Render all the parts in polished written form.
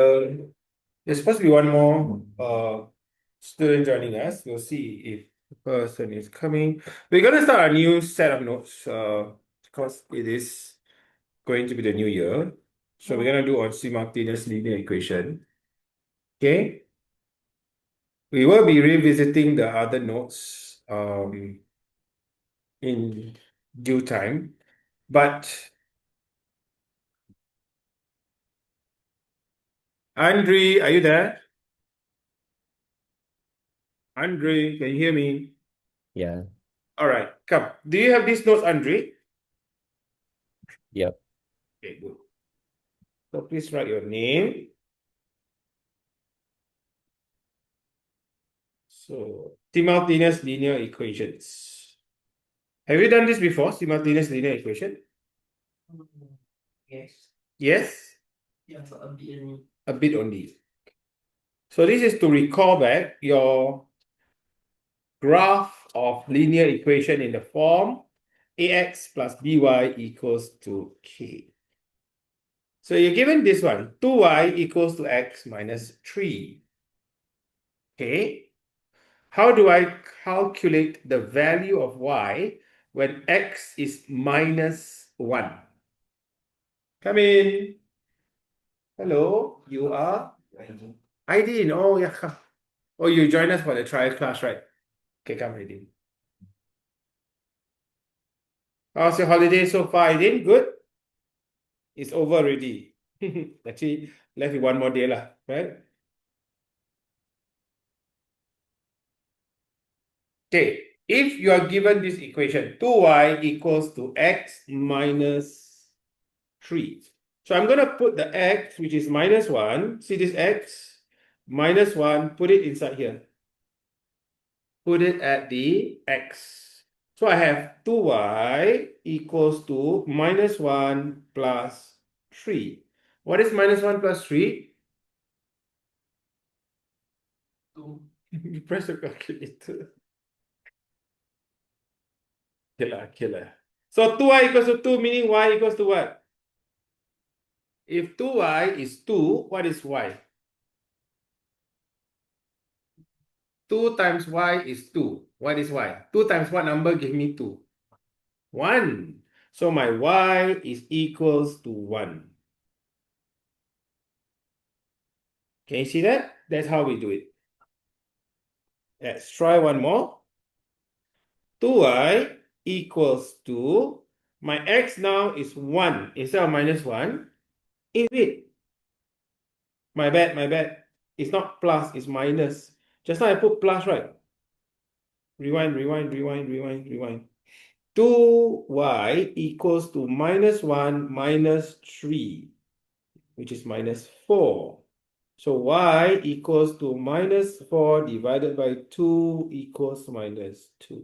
There's supposed to be one more student joining us. We'll see if the person is coming. We're gonna start a new set of notes because it is going to be the new year. So we're gonna do on simultaneous linear equation. Okay. We will be revisiting the other notes in due time. But Andre, are you there? Andre, can you hear me? Yeah. All right, come. Do you have these notes, Andre? Yep. Okay, good. So please write your name. So simultaneous linear equations. Have you done this before? Simultaneous linear equation? Yes. Yes? Yeah, so a bit only. A bit only. So this is to recall back your graph of linear equation in the form ax plus by equals to k. So you're given this one, 2y equals to x minus 3. Okay. How do I calculate the value of y when x is minus 1? Come in. Hello, you are? Aidin. Oh, yeah. Oh, you joined us for the trial class, right? Okay, come, Aidin. How's your holiday so far, Aidin? Good? It's over already. Actually, left with one more day, lah, right? Okay, if you are given this equation, 2y equals to x minus 3. So I'm going to put the x, which is minus 1. See this x? Minus 1, put it inside here. Put it at the x. So I have 2y equals to minus 1 plus 3. What is minus 1 plus 3? 2. You press the calculator. Killer. So 2y equals to 2, meaning y equals to what? If 2y is 2, what is y? 2 times y is 2. What is y? 2 times what number give me 2? 1. So my y is equals to 1. Can you see that? That's how we do it. Let's try one more. 2y equals to, my x now is 1 instead of minus 1. Wait. My bad. It's not plus, it's minus. Just now I put plus, right? Rewind. 2y equals to minus 1 minus 3, which is minus 4. So y equals to minus 4 divided by 2 equals minus 2.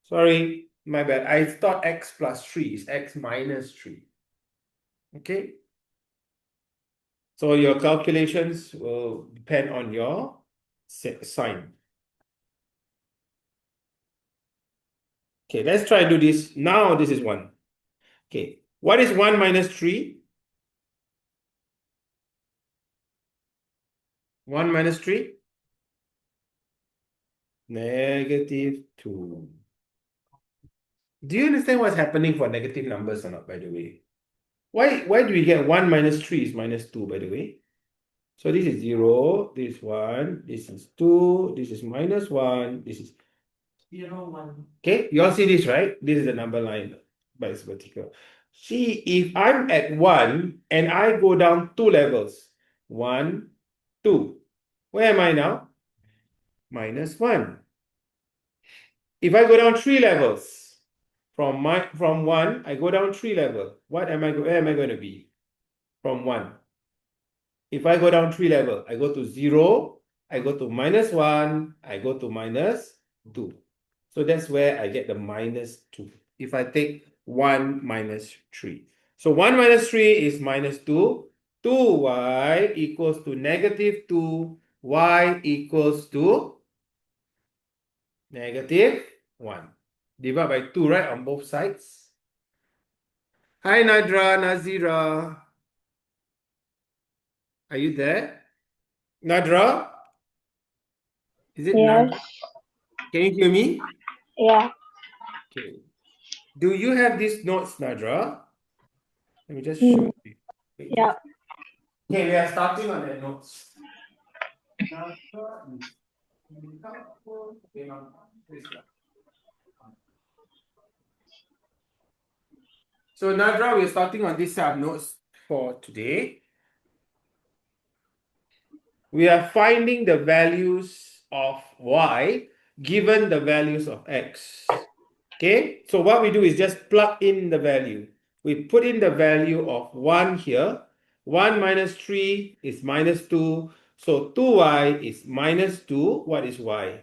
Sorry, my bad. I thought x plus 3 is x minus 3. Okay? So your calculations will depend on your sign. Okay, let's try to do this. Now this is 1. Okay, what is 1 minus 3? 1 minus 3? Negative 2. Do you understand what's happening for negative numbers or not, by the way? Why do we get 1 minus 3 is minus 2, by the way? So this is 0, this is 1, this is 2, this is minus 1, this is 0, 1. Okay, you all see this, right? This is the number line, but it's vertical. See, if I'm at 1 and I go down 2 levels, 1, 2. Where am I now? Minus 1. If I go down 3 levels, from 1, I go down 3 level. Where am I going to be? From 1. If I go down 3 level, I go to 0, I go to minus 1, I go to minus 2. So that's where I get the minus 2. If I take 1 minus 3. So 1 minus 3 is minus 2. 2y equals to negative 2. Y equals to negative 1. Divide by 2, right, on both sides. Hi, Nadra, Nazira. Are you there? Nadra? Is it Yes. Nadra? Can you hear me? Yeah. Okay. Do you have these notes, Nadra? Let me just show Mm, you. Wait, yeah. okay, we are starting on the notes. Nadra is okay, now, please, yeah. So Nadra, we're starting on this set of notes for today. We are finding the values of y given the values of x. Okay, so what we do is just plug in the value. We put in the value of 1 here. 1 minus 3 is minus 2. So 2y is minus 2. What is y?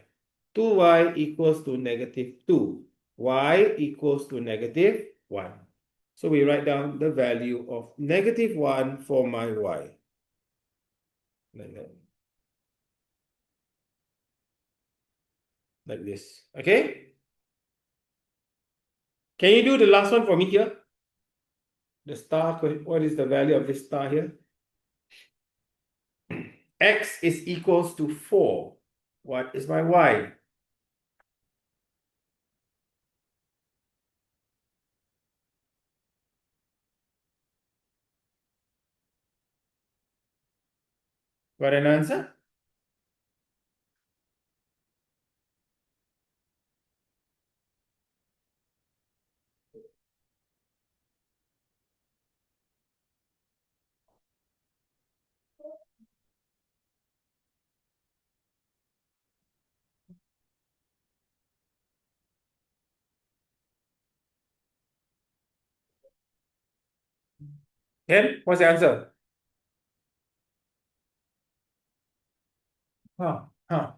2y equals to negative 2. Y equals to negative 1. So we write down the value of negative 1 for my y. Like that. Like this. Okay? Can you do the last one for me here? The star, what is the value of this star here? X is equals to 4. What is my y? Got an answer? Ken, what's the answer? Huh. Ah.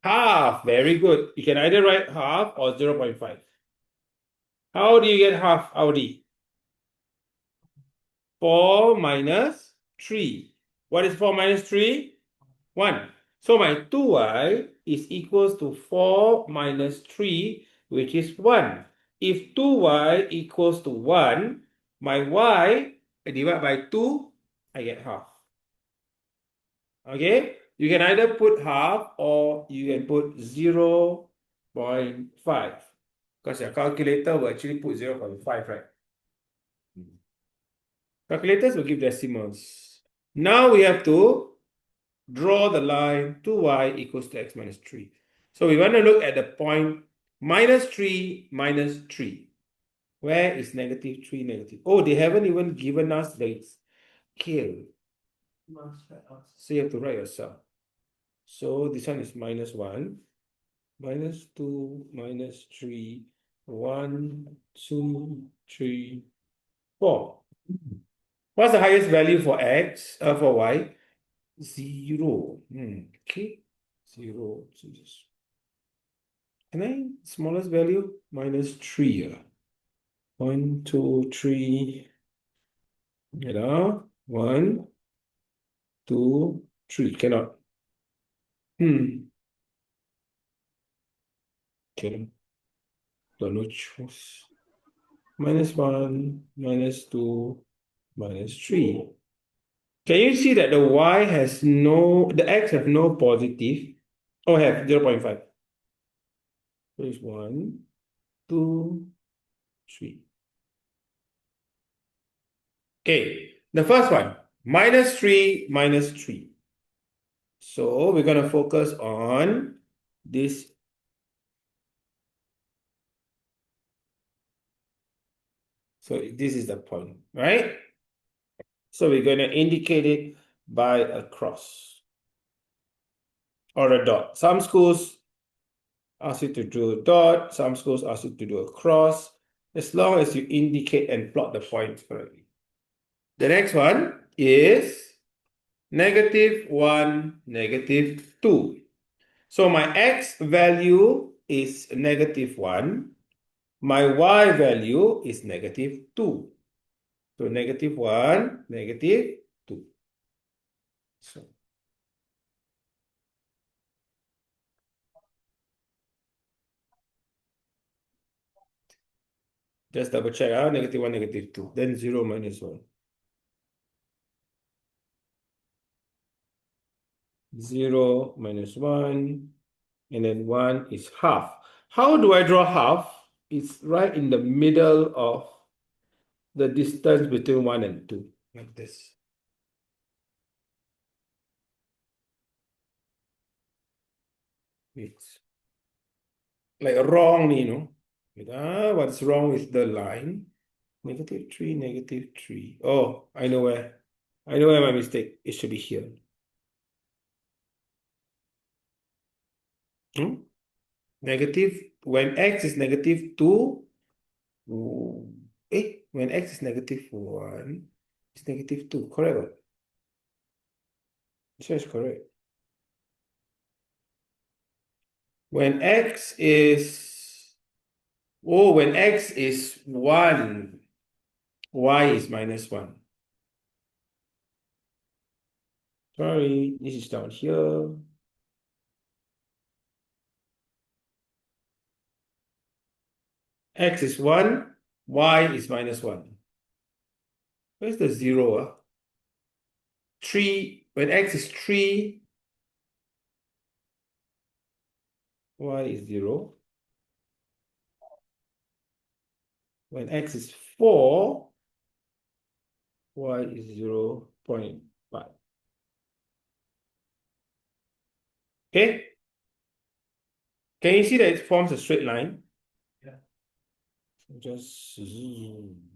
Half. Very good. You can either write half or 0.5. How do you get half, Audi? 4 minus 3. What is 4 minus 3? 1. So my 2y is equals to 4 minus 3, which is 1. If 2y equals to 1, my y I divide by 2, I get half. Okay? You can either put half or you can put 0.5. Because your calculator will actually put 0.5, right? Calculators will give decimals. Now we have to draw the line 2y equals to x minus 3. So we want to look at the point minus 3 minus 3. Where is negative 3 negative? Oh, they haven't even given us the scale. So you have to write yourself. So this one is minus 1, minus 2, minus 3, 1, 2, 3, 4. What's the highest value for x, for y? 0. Okay. 0. So just can I smallest value? Minus 3. 1, 2, 3. You know? 1, 2, 3. Cannot. Okay. Got no choice. Minus 1, minus 2, minus 3. Can you see that the y has no, the x have no positive? Oh, have 0.5. So it's 1, 2, 3. Okay, the first one, minus 3, minus 3. So we're going to focus on this. So this is the point, right? So we're going to indicate it by a cross or a dot. Some schools ask you to do a dot. Some schools ask you to do a cross. As long as you indicate and plot the points correctly. The next one is negative 1, negative 2. So my x value is negative 1. My y value is negative 2. So negative 1, negative 2. So just double check, negative 1, negative 2. Then 0 minus 1. 0 minus 1, and then 1 is half. How do I draw half? It's right in the middle of the distance between 1 and 2, like this. It's like wrong, what's wrong with the line? -3, -3. Oh, I know where. I know where my mistake. It should be here. When x is -2, when x is -1, it's -2, correct? This is correct. When x is, when x is 1, y is -1. Sorry, this is down here. X is 1, y is -1. Where's the 0? 3, when x is 3, y is 0. When x is 4, y is 0.5. Okay? Can you see that it forms a straight line? Yeah. Just zoom.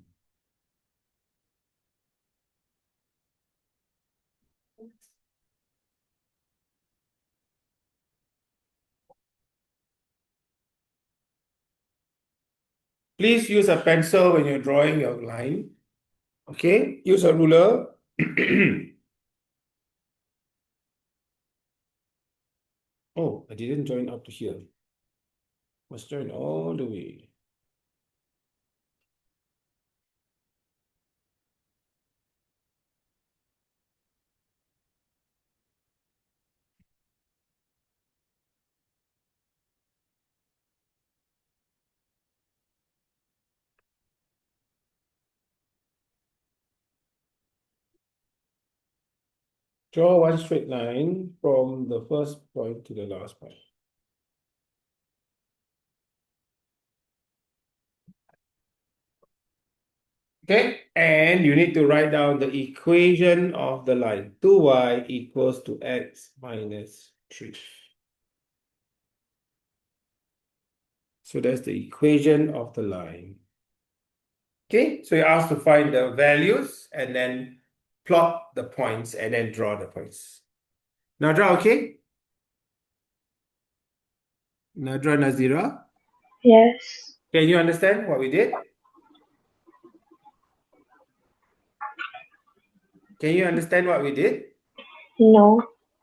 Please use a pencil when you're drawing your line. Okay? Use a ruler. Oh, I didn't join up to here. Must join all the way. Draw one straight line from the first point to the last point. Okay, and you need to write down the equation of the line. 2y equals to x minus 3. So that's the equation of the line. Okay, so you're asked to find the values and then plot the points and then draw the points. Nadra, okay? Nadra, Nazira, Yes. can you understand what we did? Can you understand what we did? No.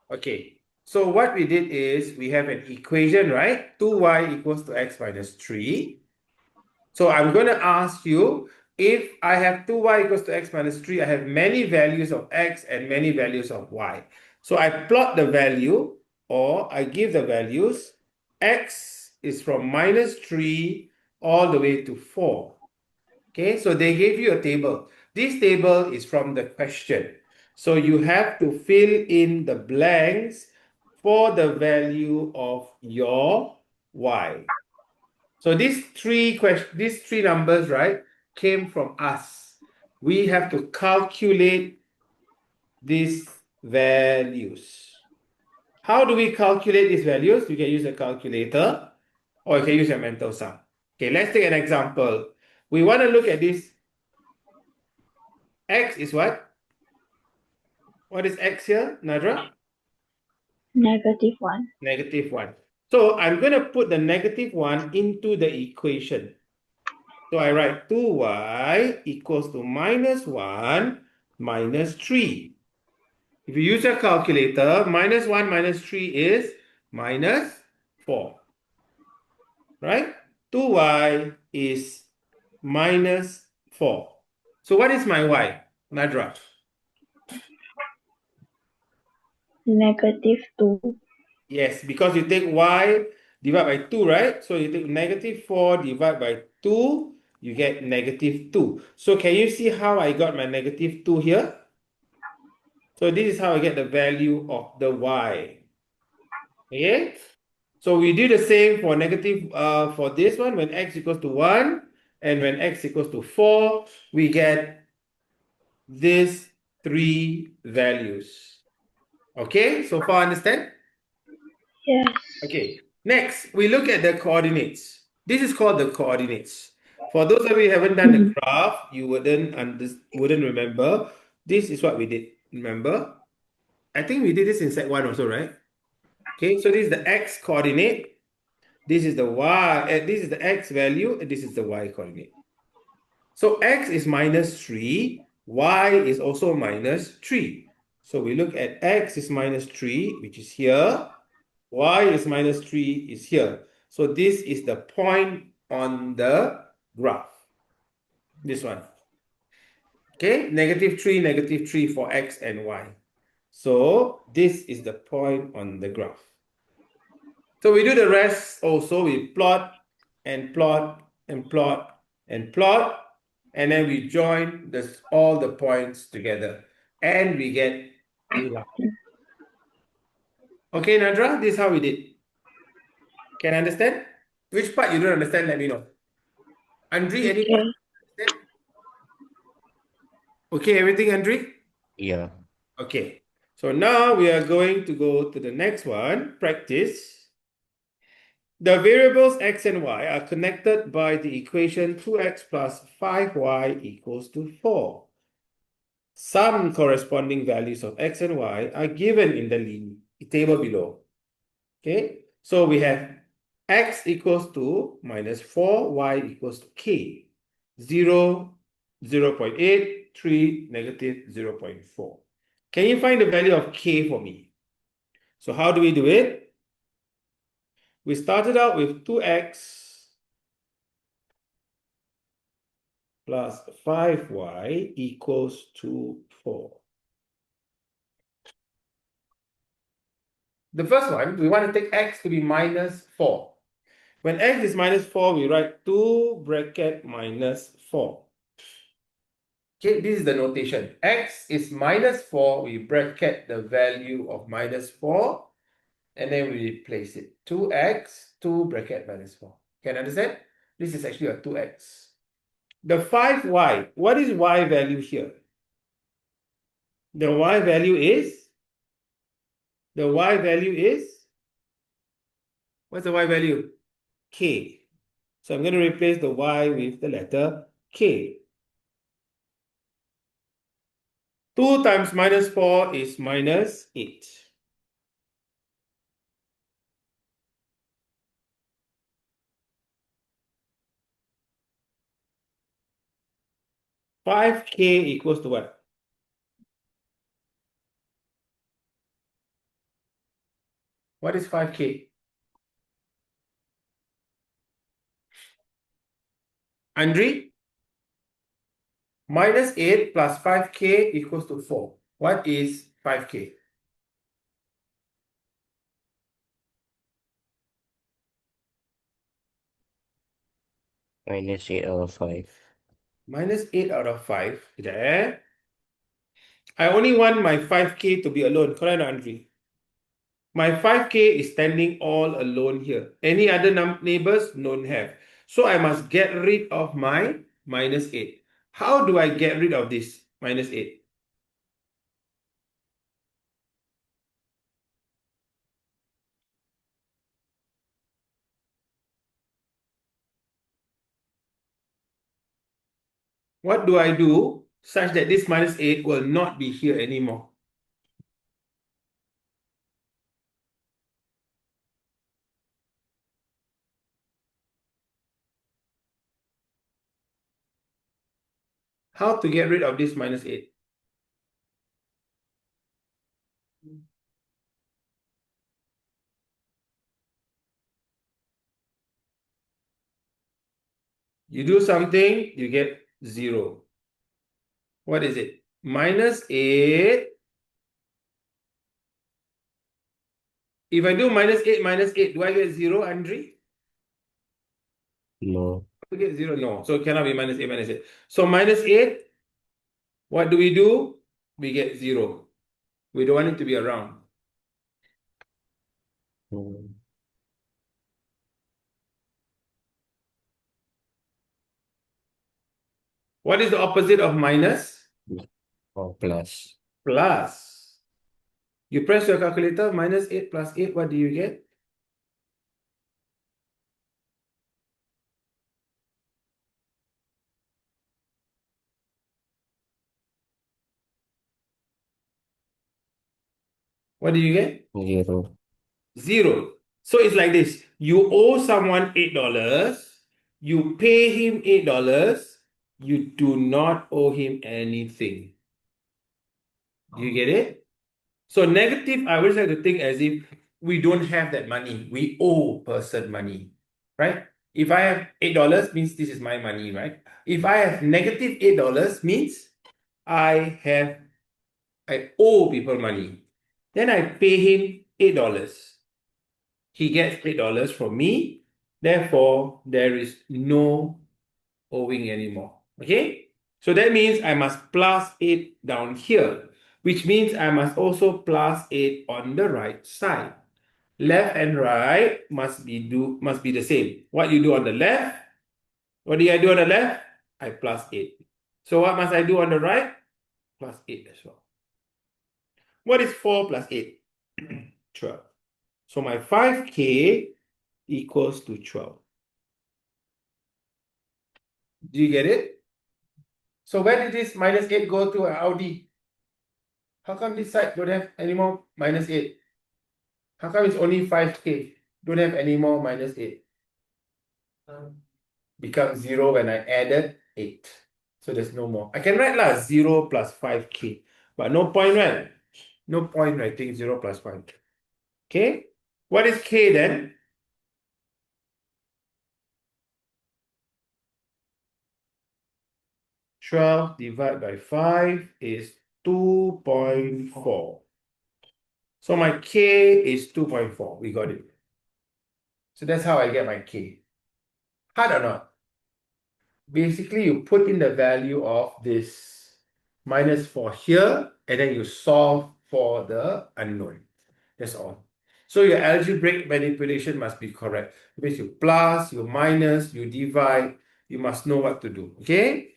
Okay, so what we did is we have an equation, right? 2y equals to x minus 3. So I'm going to ask you, if I have 2y equals to x minus 3, I have many values of x and many values of y. So I plot the value, or I give the values. X is from -3 all the way to 4. Okay, so they gave you a table. This table is from the question. So you have to fill in the blanks for the value of your y. So these three numbers, right, came from us. We have to calculate these values. How do we calculate these values? You can use a calculator or you can use a mental sum. Okay, let's take an example. We want to look at this. X is what? What is x here, Nadra? -1. -1. So I'm going to put the -1 into the equation. So I write 2y equals to -1 minus 3. If you use your calculator, -1 minus 3 is -4. Right? 2y is -4. So what is my y, Nadra? -2. Yes, because you take y divide by 2, right? So you take -4 divide by 2, you get -2. So can you see how I got my -2 here? So this is how I get the value of the y. Okay? So we do the same for negative for this one when x equals to 1 and when x equals to 4, we get these three values. Okay, so far understand? Yes. Okay, next we look at the coordinates. This is called the coordinates. For those of you who haven't done the Mhm. graph, you wouldn't remember. This is what we did. Remember? I think we did this in set 1 also, right? Okay, so this is the x coordinate. This is the y, this is the x value, and this is the y coordinate. So x is minus 3, y is also minus 3. So we look at x is minus 3, which is here. Y is minus 3 is here. So this is the point on the graph. This one. Okay, negative 3 for x and y. So this is the point on the graph. So we do the rest also. We plot and plot and plot and plot, and then we join all the points together, and we get a line. Okay, Nadra, this is how we did. Can I understand? Which part you don't understand, let me know. Andri, any part Okay. you understand? Okay, everything, Andri? Yeah. Okay. So now we are going to go to the next one, practice. The variables x and y are connected by the equation 2x plus 5y equals to 4. Some corresponding values of x and y are given in the table below. Okay, so we have x equals to minus 4, y equals to k. 0, 0.8, 3, negative 0.4. Can you find the value of k for me? So how do we do it? We started out with 2x plus 5y equals to 4. The first one, we want to take x to be minus 4. When x is minus 4, we write 2 bracket minus 4. Okay, this is the notation. X is minus 4, we bracket the value of minus 4, and then we replace it. 2x, 2 bracket minus 4. Can you understand? This is actually a 2x. The 5y, what is y value here? The y value is, what's the y value? K. So I'm going to replace the y with the letter K. 2 times minus 4 is minus 8. Five K equals to what? What is 5K? Andri? Minus 8 plus 5K equals to 4. What is 5K? Minus 8 out of 5. Minus 8 out of 5. Sekejap eh. I only want my 5K to be alone. Correct or not, Andri? My 5K is standing all alone here. Any other neighbors? Don't have. So I must get rid of my minus 8. How do I get rid of this minus 8? What do I do such that this minus 8 will not be here anymore? How to get rid of this minus 8? You do something, you get 0. What is it? Minus 8. If I do minus 8, do I get 0, Andre? No. I get 0? No. So it cannot be minus 8, minus 8. So minus 8, what do? We get 0. We don't want it to be around. Hmm. What is the opposite of minus? Oh, plus. Plus. You press your calculator, minus 8 plus 8, what do you get? What do you get? 0. 0. So it's like this. You owe someone $8. You pay him $8. You do not owe him anything. Do you get it? So negative, I always like to think as if we don't have that money. We owe person money, right? If I have $8, means this is my money, right? If I have negative $8, means I owe people money. Then I pay him $8. He gets $8 from me. Therefore, there is no owing anymore. Okay? So that means I must plus 8 down here, which means I must also plus 8 on the right side. Left and right must be the same. What you do on the left, what do I do on the left? I plus 8. So what must I do on the right? Plus 8 as well. What is 4 plus 8? 12. So my 5K equals to 12. Do you get it? So where did this minus 8 go to Audi? How come this side don't have any more minus 8? How come it's only 5K? Don't have any more minus 8. Becomes 0 when I added 8. So there's no more. I can write 0 plus 5K. But no point, right? No point writing 0 plus 5. Okay? What is K then? Twelve divided by 5 is 2.4. So my K is 2.4. We got it. So that's how I get my K. Hard or not? Basically, you put in the value of this minus 4 here, and then you solve for the unknown. That's all. So your algebraic manipulation must be correct. It means you plus, you minus, you divide. You must know what to do. Okay?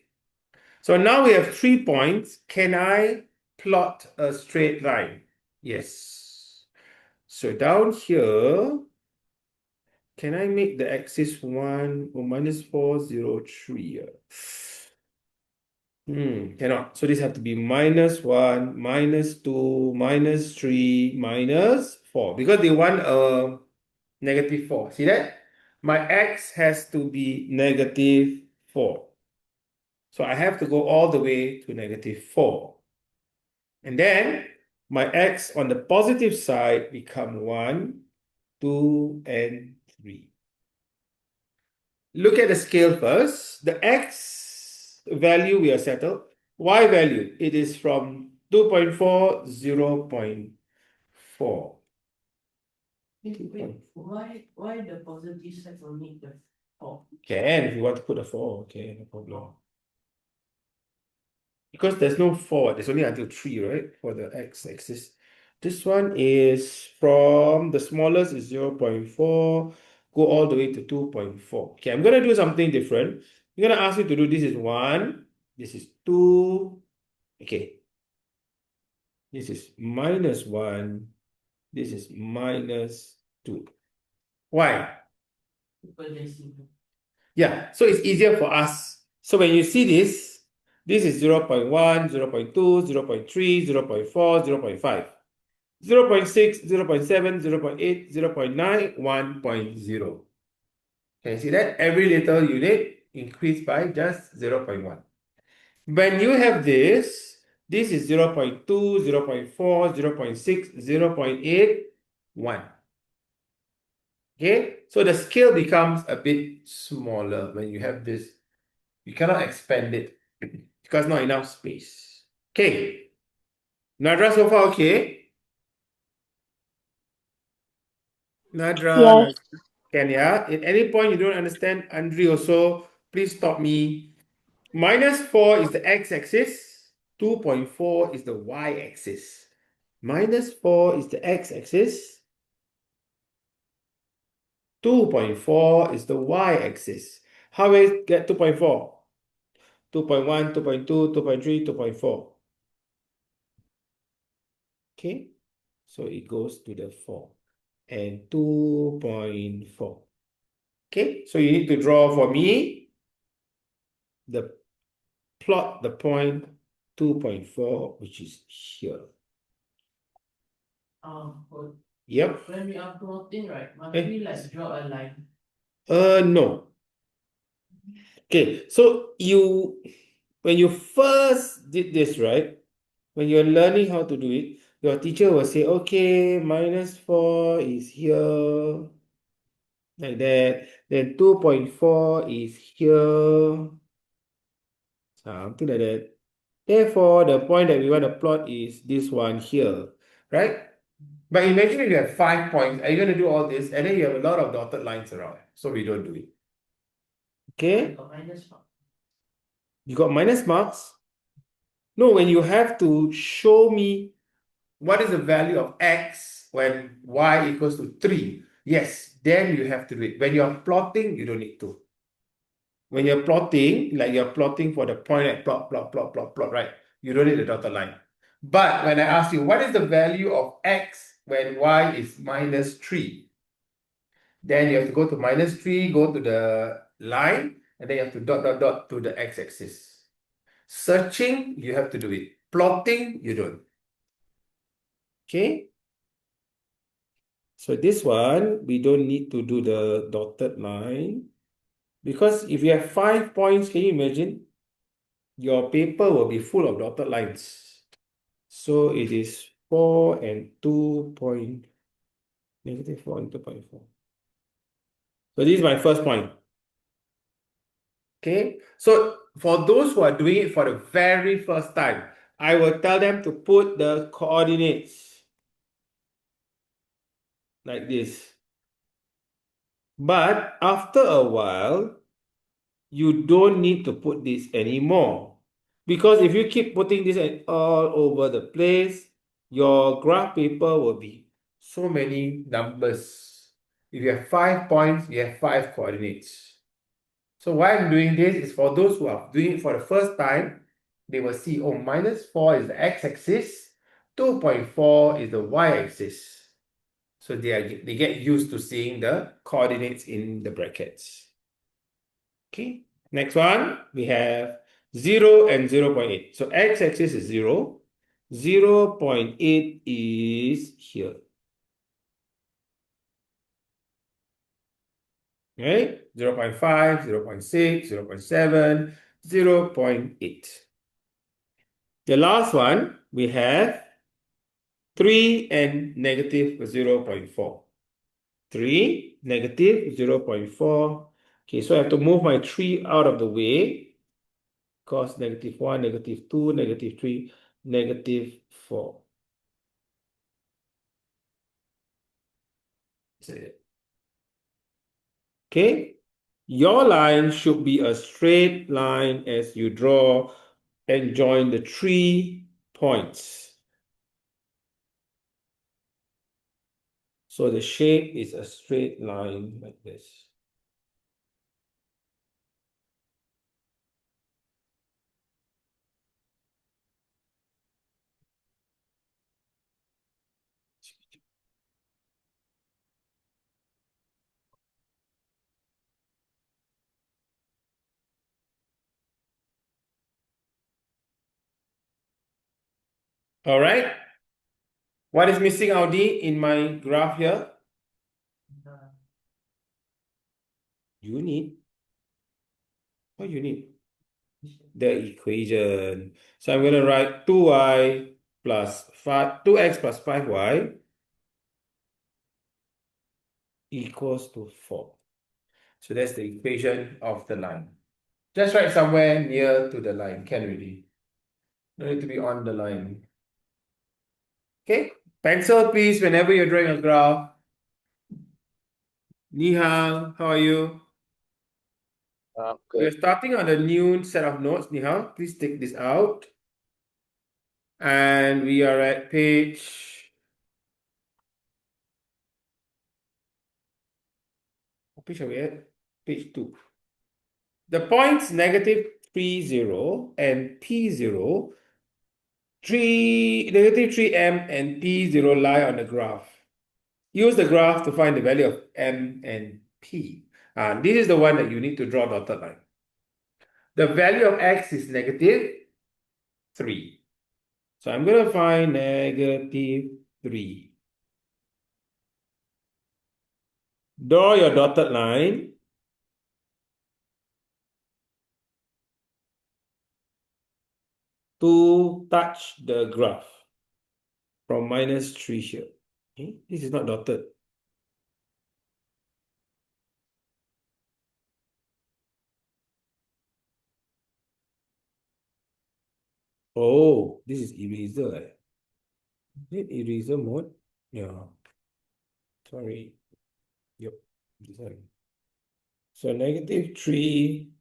So now we have 3 points. Can I plot a straight line? Yes. So down here, can I make the axis 1 or minus 4, 0, 3? Cannot. So this have to be minus 1, minus 2, minus 3, minus 4. Because they want a negative 4. See that? My x has to be negative 4. So I have to go all the way to negative 4. And then my x on the positive side become 1, 2, and 3. Look at the scale first. The x value we are settled. Y value, it is from 2.4, 0.4. Wait, why the positive side will make the 4? Can, if you want to put a 4, okay, no problem. Because there's no 4, there's only until 3, right? For the x-axis. This one is from the smallest is 0.4, go all the way to 2.4. Okay, I'm going to do something different. I'm going to ask you to do this is 1, this is 2, okay. This is minus 1, this is minus 2. Why? Because they see. Yeah, so it's easier for us. So when you see this is 0.1, 0.2, 0.3, 0.4, 0.5. 0.6, 0.7, 0.8, 0.9, 1.0. Can you see that? Every little unit increased by just 0.1. When you have this is 0.2, 0.4, 0.6, 0.8, 1. Okay, so the scale becomes a bit smaller when you have this. You cannot expand it because not enough space. Okay, Nadra so far okay? Nadra, Yes. Kenya, at any point you don't understand, Andre also, please stop me. Minus 4 is the x-axis, 2.4 is the y-axis. Minus 4 is the x-axis. 2.4 is the y-axis. How will I get 2.4? 2.1, 2.2, 2.3, 2.4. Okay, so it goes to the 4 and 2.4. Okay, so you need to draw for me the plot the point 2.4, which is here. But Yep. when we are plotting, right, must Eh. we like draw a line? No. Okay, so when you first did this, right? When you're learning how to do it, your teacher will say, okay, minus 4 is here, like that. Then 2.4 is here, something like that. Therefore, the point that we want to plot is this one here, right? But imagine if you have 5 points, are you going to do all this? And then you have a lot of dotted lines around. So we don't do it. Okay? Got minus mark. You got minus marks? No, when you have to show me what is the value of x when y equals to 3. Yes, then you have to do it. When you're plotting, you don't need to. When you're plotting, like you're plotting for the point at plot, right? You don't need the dotted line. But when I ask you, what is the value of x when y is minus 3? Then you have to go to minus 3, go to the line, and then you have to dot to the x-axis. Searching, you have to do it. Plotting, you don't. Okay? So this one, we don't need to do the dotted line. Because if you have 5 points, can you imagine? Your paper will be full of dotted lines. So it is 4 and 2 point, negative 4 and 2.4. So this is my first point. Okay, so for those who are doing it for the very first time, I will tell them to put the coordinates like this. But after a while, you don't need to put this anymore. Because if you keep putting this all over the place, your graph paper will be so many numbers. If you have 5 points, you have 5 coordinates. So why I'm doing this is for those who are doing it for the first time, they will see, oh, minus 4 is the x-axis, 2.4 is the y-axis. So they get used to seeing the coordinates in the brackets. Okay, next one, we have 0 and 0.8. So x-axis is 0. 0.8 is here. Right? 0.5, 0.6, 0.7, 0.8. The last one, we have 3 and negative 0.4. 3, negative 0.4. Okay, so I have to move my 3 out of the way. Cos negative 1, negative 2, negative 3, negative 4. That's it. Okay, your line should be a straight line as you draw and join the 3 points. So the shape is a straight line like this. All right. What is missing, Audi, in my graph here? You need. What you need? The equation. So I'm going to write 2y plus 5, 2x plus 5y equals to 4. So that's the equation of the line. Just write somewhere near to the line. Can really. No need to be on the line. Okay. Pencil, please, whenever you're drawing a graph. Ni hao, how are you? We're Good. starting on a new set of notes. Ni hao, please take this out. And we are at page page are we at? Page 2. The points negative 3, 0 and P0, negative 3m and P0 lie on the graph. Use the graph to find the value of m and p. This is the one that you need to draw dotted line. The value of x is negative 3. So I'm going to find negative 3. Draw your dotted line. To touch the graph from -3 here. Okay? This is not dotted. Oh, this is eraser. Is it eraser mode? Yeah. Sorry. Yep. Sorry. So -3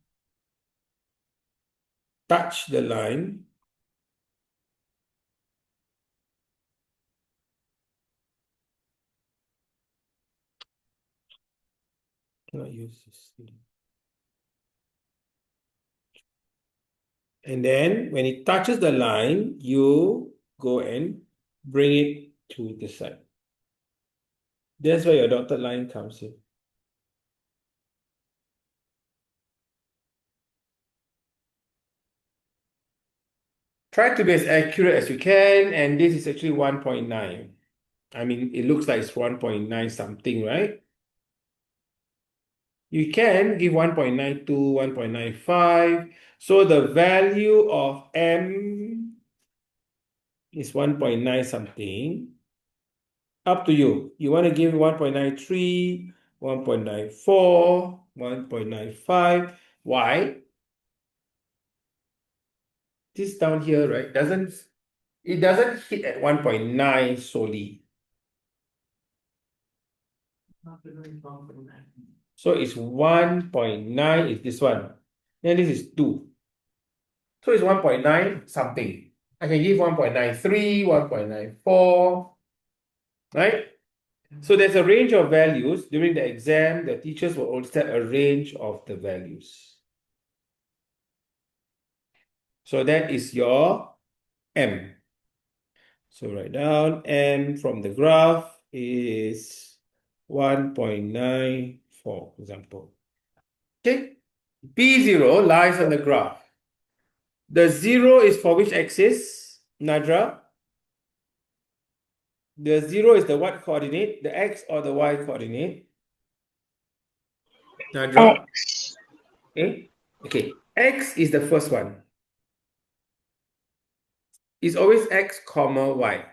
touch the line. Cannot use this. And then when it touches the line, you go and bring it to the side. That's where your dotted line comes in. Try to be as accurate as you can, and this is actually 1.9. I mean, it looks like it's 1.9 something, right? You can give 1.92, 1.95. So the value of m is 1.9 something. Up to you. You want to give 1.93, 1.94, 1.95. Why? This down here, right, it doesn't hit at 1.9 solely. So it's 1.9 is this one. Then this is 2. So it's 1.9 something. I can give 1.93, 1.94, right? So there's a range of values. During the exam, the teachers will also set a range of the values. So that is your M. So write down M from the graph is 1.94, for example. Okay. P0 lies on the graph. The 0 is for which axis, Nadra? The 0 is the what coordinate? The x or the y coordinate? Nadra? X. Okay. X is the first one. It's always x comma y.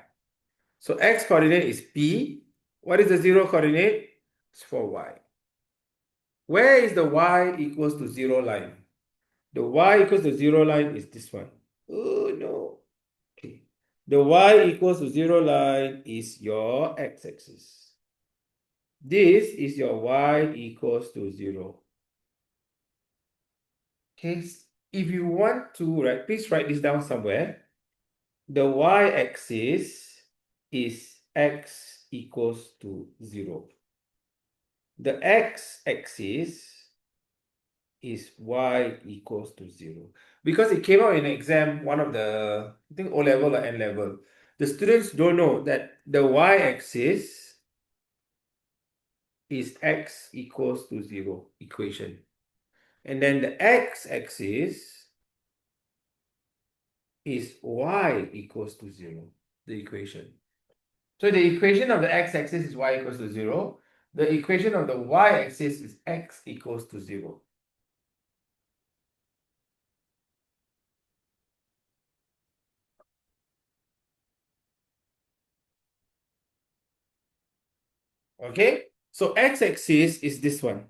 So x coordinate is P. What is the 0 coordinate? It's for y. Where is the y equals to 0 line? The y equals to 0 line is this one. Oh no. Okay. The y equals to 0 line is your x-axis. This is your y equals to 0. Okay. If you want to, please write this down somewhere. The y-axis is x equals to 0. The x-axis is y equals to 0. Because it came out in an exam, one of the, I think O-level or N-level. The students don't know that the y-axis is x equals to 0 equation. And then the x-axis is y equals to 0, the equation. So the equation of the x-axis is y equals to 0. The equation of the y-axis is x equals to 0. Okay? So x-axis is this one.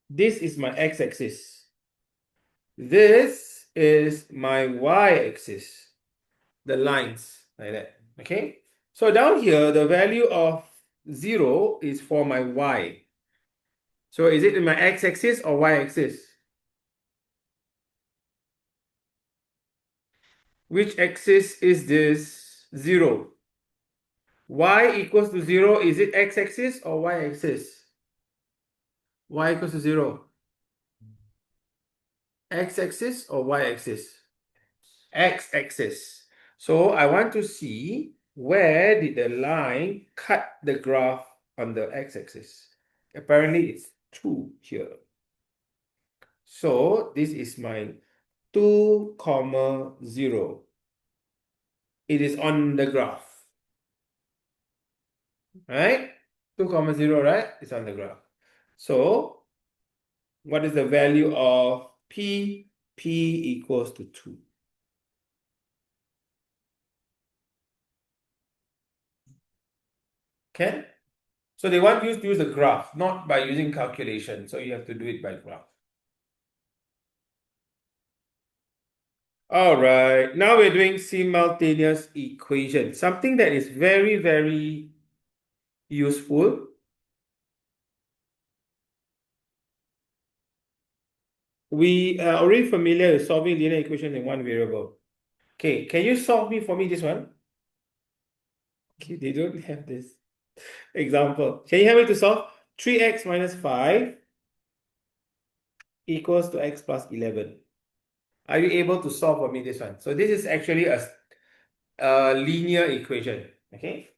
This is my x-axis. This is my y-axis. The lines, like that. Okay? So down here, the value of 0 is for my y. So is it in my x-axis or y-axis? Which axis is this? 0. Y equals to 0, is it x-axis or y-axis? Y equals to 0. X-axis or Y-axis? X-axis. So I want to see where did the line cut the graph on the X-axis. Apparently it's 2 here. So this is my 2, 0. It is on the graph. Right? 2, 0, right? It's on the graph. So what is the value of P? P equals to 2. Okay? So they want you to use a graph, not by using calculation. So you have to do it by graph. All right, now we're doing simultaneous equation, something that is very, very useful. We are already familiar with solving linear equation in one variable. Okay, can you solve for me this one? Okay, they don't have this example. Can you help me to solve? 3x minus 5 equals to x plus 11. Are you able to solve for me this one? So this is actually a linear equation, okay?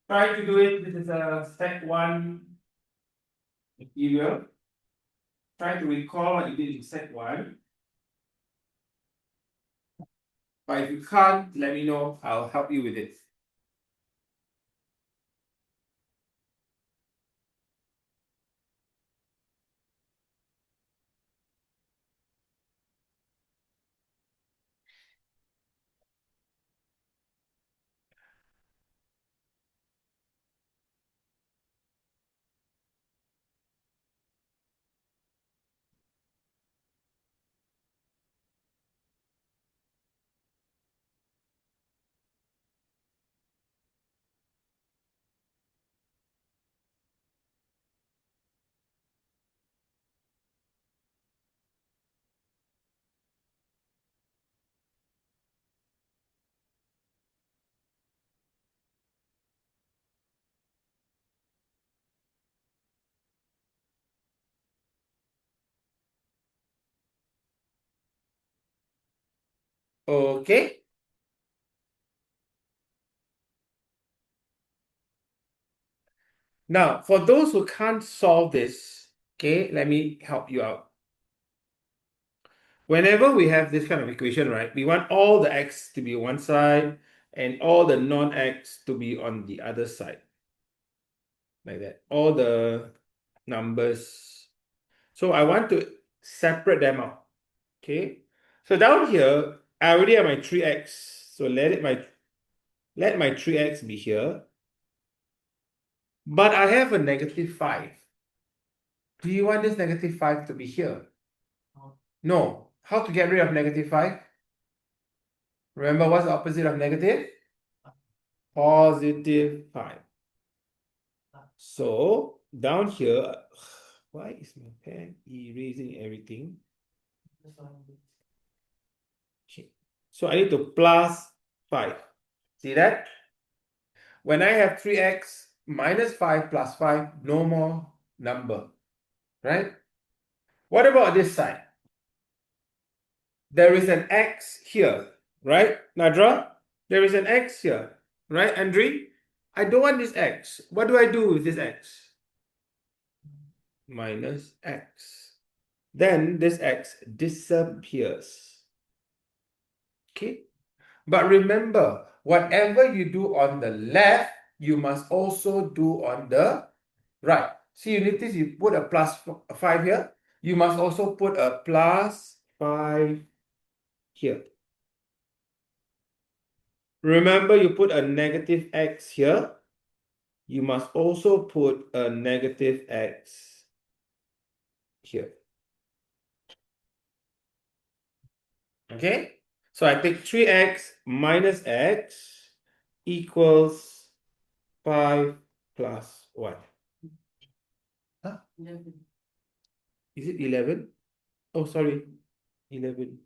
Try to do it. This is a step 1 material. Try to recall what you did in step 1. But if you can't, let me know. I'll help you with it. Okay. Now, for those who can't solve this, okay, let me help you out. Whenever we have this kind of equation, right, we want all the x to be one side and all the non-x to be on the other side. Like that. All the numbers. So I want to separate them out. Okay. So down here, I already have my 3x. So let my 3x be here. But I have a negative 5. Do you want this negative 5 to be here? No. How to get rid of negative 5? Remember, what's the opposite of negative? Positive 5. So down here, why is my pen erasing everything? Okay. So I need to plus 5. See that? When I have 3x minus 5 plus 5, no more number. Right? What about this side? There is an x here. Right, Nadra? There is an x here. Right, Andre? I don't want this x. What do I do with this x? Minus x. Then this x disappears. Okay? But remember, whatever you do on the left, you must also do on the right. See, you notice you put a plus 5 here. You must also put a plus 5 here. Remember, you put a negative x here. You must also put a negative x here. Okay? So I take 3x minus x equals 5 plus 1. Huh? 11. Is it 11? Oh, sorry. 11.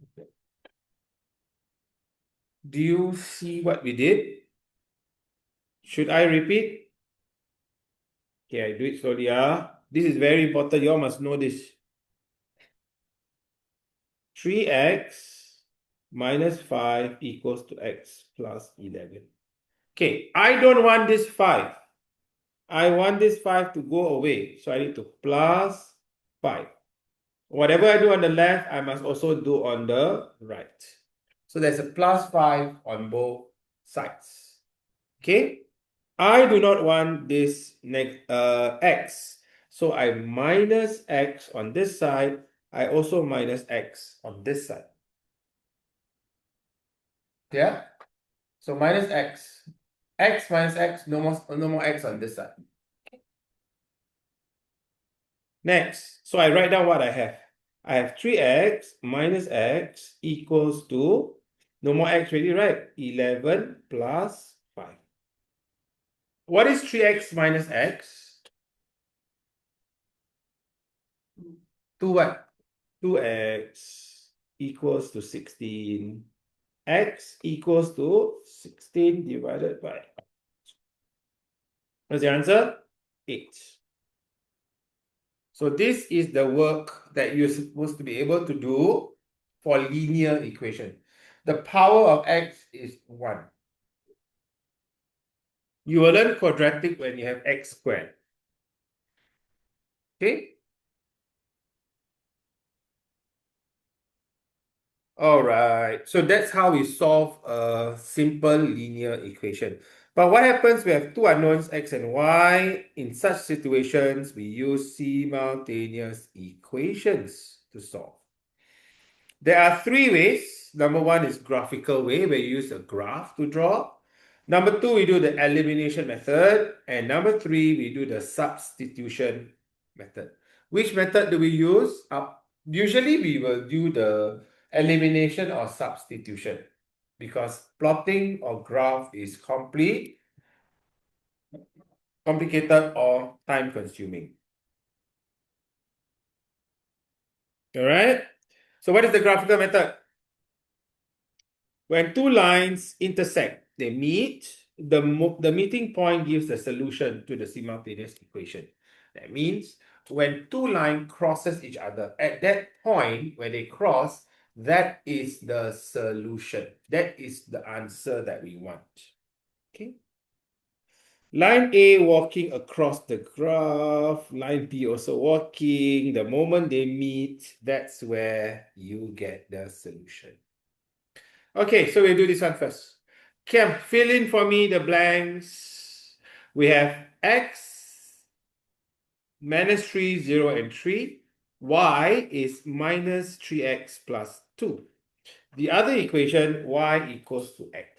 Okay. Do you see what we did? Should I repeat? Okay, I do it slowly. This is very important. You all must know this. 3x minus 5 equals to x plus 11. Okay, I don't want this 5. I want this 5 to go away. So I need to plus 5. Whatever I do on the left, I must also do on the right. So there's a plus 5 on both sides. Okay? I do not want this x. So I minus x on this side. I also minus x on this side. Yeah? So minus x. X minus x, no more x on this side. Next, so I write down what I have. I have 3x minus x equals to, no more x already, right? 11 plus 5. What is 3x minus x? 2 what? 2x equals to 16. X equals to 16 divided by. What's the answer? 8. So this is the work that you're supposed to be able to do for linear equation. The power of x is 1. You will learn quadratic when you have x squared. Okay? All right. So that's how we solve a simple linear equation. But what happens? We have two unknowns, x and y. In such situations, we use simultaneous equations to solve. There are 3 ways. Number 1 is graphical way, where you use a graph to draw. Number 2, we do the elimination method. And number 3, we do the substitution method. Which method do we use? Usually, we will do the elimination or substitution, because plotting or graph is complicated or time consuming. All right. So what is the graphical method? When two lines intersect, they meet, the meeting point gives the solution to the simultaneous equation. That means when two lines crosses each other, at that point where they cross, that is the solution. That is the answer that we want. Okay. Line A walking across the graph, line B also walking. The moment they meet, that's where you get the solution. Okay, so we'll do this one first. Kim, fill in for me the blanks. We have x minus 3, 0, and 3. Y is minus 3x plus 2. The other equation, y equals to x.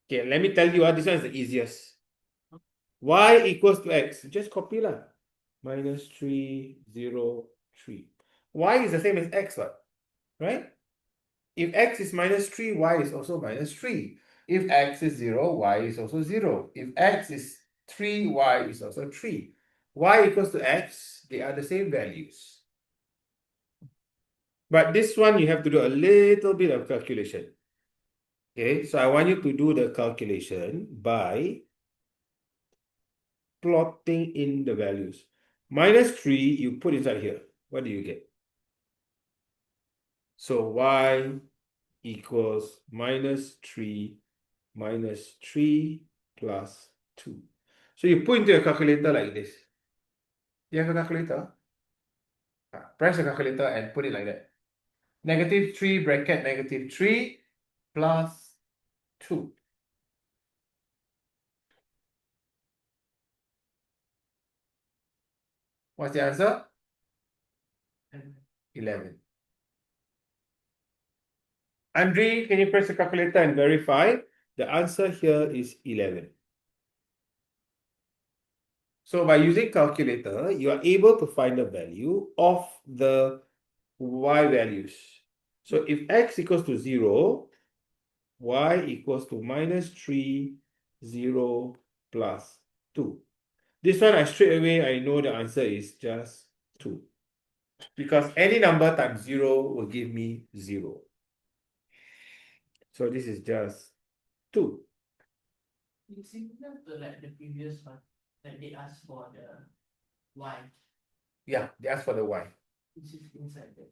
Okay, let me tell you, this one is the easiest. Y equals to x. Just copy lah. Minus 3, 0, 3. Y is the same as x, what? Right? If x is minus 3, y is also minus 3. If x is 0, y is also 0. If x is 3, y is also 3. Y equals to x, they are the same values. But this one, you have to do a little bit of calculation. Okay, so I want you to do the calculation by plotting in the values. Minus 3, you put inside here. What do you get? So y equals minus 3 minus 3 plus 2. So you put into your calculator like this. You have a calculator? Press the calculator and put it like that. Negative 3 bracket negative 3 plus 2. What's the answer? 11. Andre, can you press the calculator and verify? The answer here is 11. So by using calculator, you are able to find the value of the y values. So if x equals to 0, y equals to minus 3, 0 plus 2. This one, straight away, I know the answer is just 2. Because any number times 0 will give me 0. So this is just 2. It's similar to like the previous one. Like they asked for the y. Yeah, they ask for the y. Which is inside the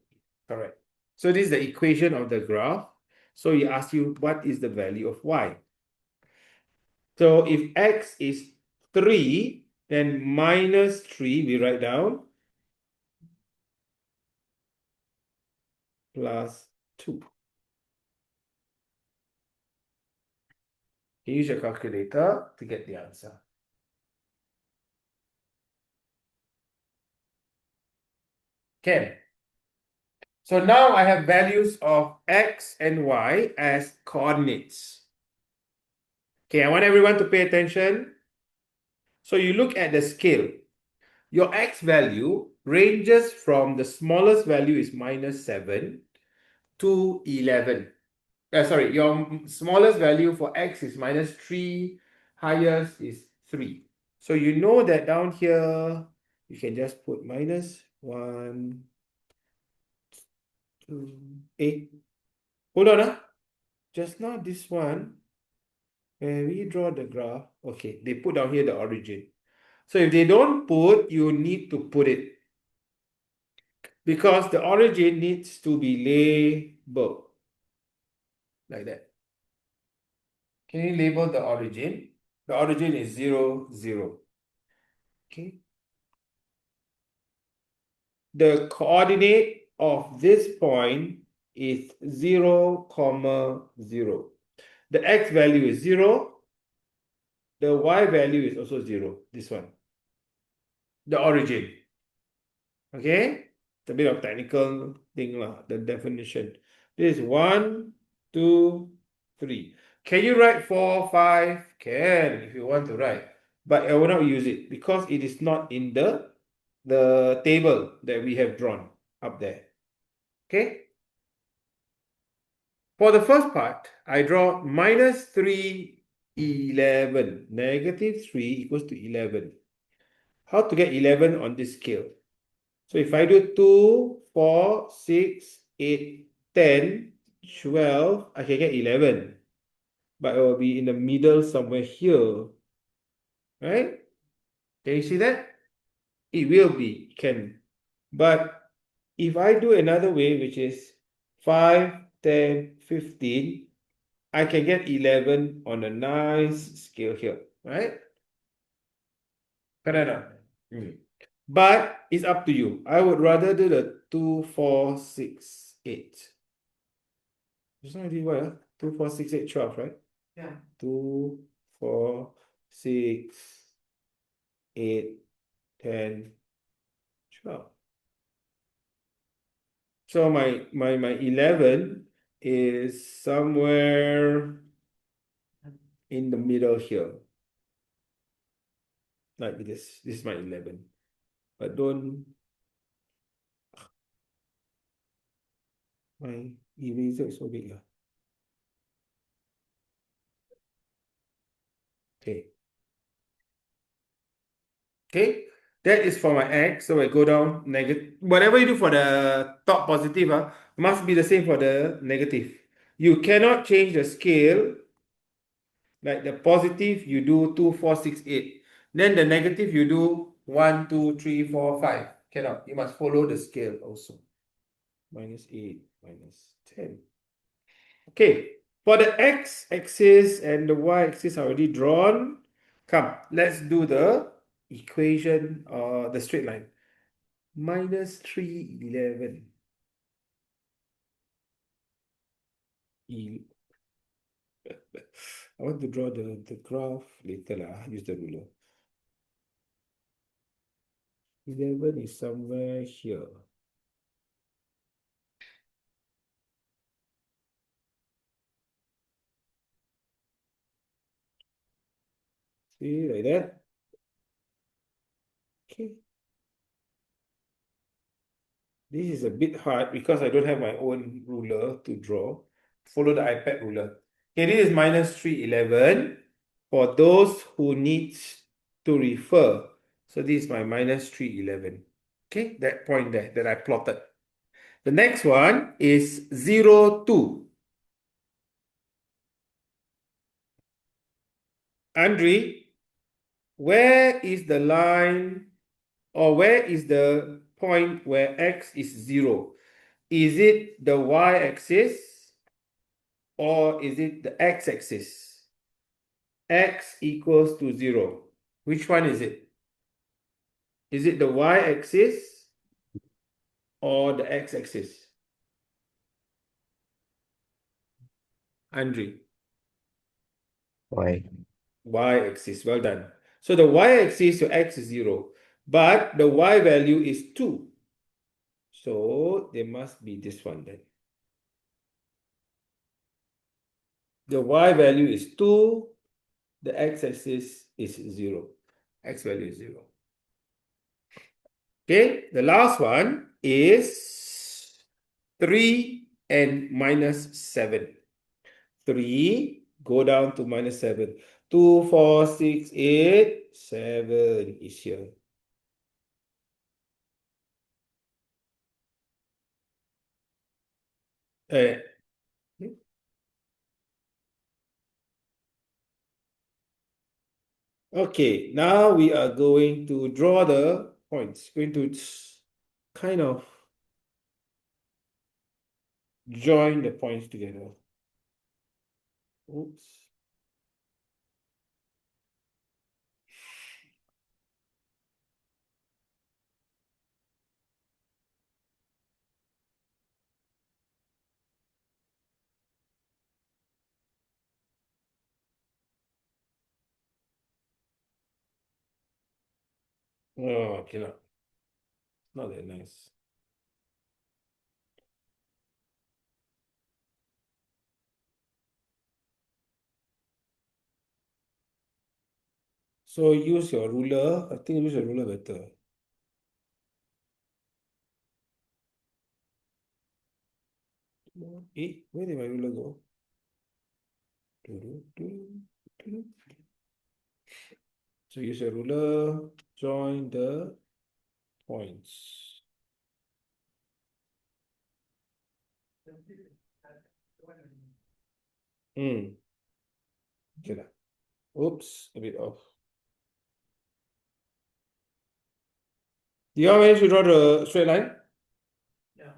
Correct. So this is the equation of the graph. So he asks you what is the value of y. So if x is 3, then minus 3 we write down plus 2. You use your calculator to get the answer. Okay. So now I have values of x and y as coordinates. Okay, I want everyone to pay attention. So you look at the scale. Your x value ranges from the smallest value is minus 7 to 11. Sorry, your smallest value for x is minus 3, highest is 3. So you know that down here, you can just put minus 1, 2, 8. Hold on. Just now this one, when we draw the graph, okay, they put down here the origin. So if they don't put, you need to put it. Because the origin needs to be labeled. Like that. Can you label the origin? The origin is 0, 0. Okay. The coordinate of this point is 0, 0. The x value is 0. The y value is also 0. This one. The origin. Okay? It's a bit of technical thing lah, the definition. This is 1, 2, 3. Can you write 4, 5? Can, if you want to write. But I will not use it because it is not in the table that we have drawn up there. Okay? For the first part, I draw minus 3, 11. Negative 3 equals to 11. How to get 11 on this scale? So if I do 2, 4, 6, 8, 10, 12, I can get 11. But it will be in the middle somewhere here. Right? Can you see that? It will be, can. But if I do another way, which is 5, 10, 15, I can get 11 on a nice scale here. Right? Correct. But it's up to you. I would rather do the 2, 4, 6, 8. Just now I did what? 2, 4, 6, 8, 12, right? Yeah. 2, 4, 6, 8, 10, 12. So my 11 is somewhere in the middle here. Like this. This is my 11. But don't. My eraser is so big. Okay. Okay. That is for my x. So I go down negative. Whatever you do for the top positive, must be the same for the negative. You cannot change the scale. Like the positive, you do 2, 4, 6, 8. Then the negative, you do 1, 2, 3, 4, 5. Cannot. You must follow the scale also. Minus 8, minus 10. Okay. For the x-axis and the y-axis are already drawn. Come, let's do the equation, the straight line. Minus 3, 11. I want to draw the graph later lah. Use the ruler. 11 is somewhere here. See, like that. Okay. This is a bit hard because I don't have my own ruler to draw. Follow the iPad ruler. Okay, this is minus 3, 11. For those who need to refer. So this is my minus 3, 11. Okay, that point there that I plotted. The next one is 0, 2. Andre, where is the line or where is the point where x is 0? Is it the y-axis or is it the x-axis? X equals to 0. Which one is it? Is it the y-axis or the x-axis? Andre. Y. Y-axis, well done. So the y-axis, your x is 0, but the y value is 2. So there must be this one then. The y value is 2, the x-axis is 0. X value is 0. Okay, the last one is 3 and minus 7. 3, go down to minus 7. 2, 4, 6, 8, 7 is here. Uh, okay, now we are going to draw the points. Going to kind of join the points together. Oops. Oh, cannot. Not that nice. So use your ruler. I think use your ruler better. Where did my ruler go? So use your ruler, join the points. Okay lah. Oops, a bit off. Do you manage to draw the straight line? Yeah.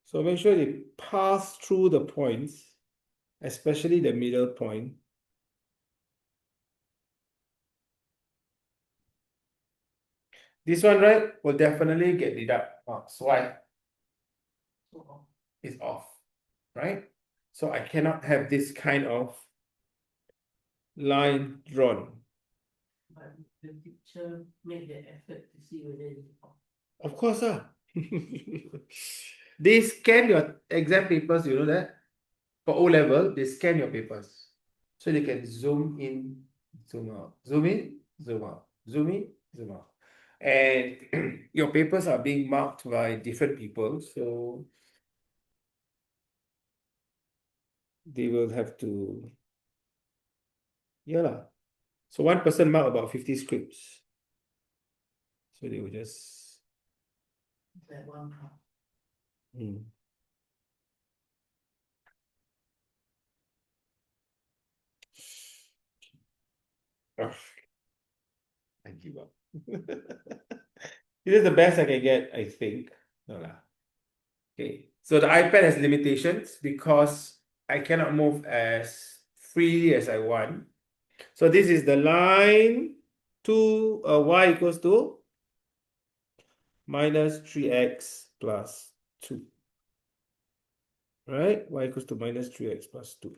So make sure they pass through the points, especially the middle point. This one, right, will definitely get deduct marks. Why? It's off, right? So I cannot have this kind of line drawn. But the teacher made the effort to see whether it's off. Of course, they scan your exam papers, you know that? For O level, they scan your papers. So they can zoom in, zoom out, zoom in, zoom out, zoom in, zoom out. And your papers are being marked by different people, so they will have to, yeah lah. So one person mark about 50 scripts. So they will just It's like one cup. Ugh, I give up. This is the best I can get, I think. No lah. Okay, so the iPad has limitations because I cannot move as freely as I want. So this is the line to y equals to minus 3x plus 2. Right? Y equals to minus 3x plus 2.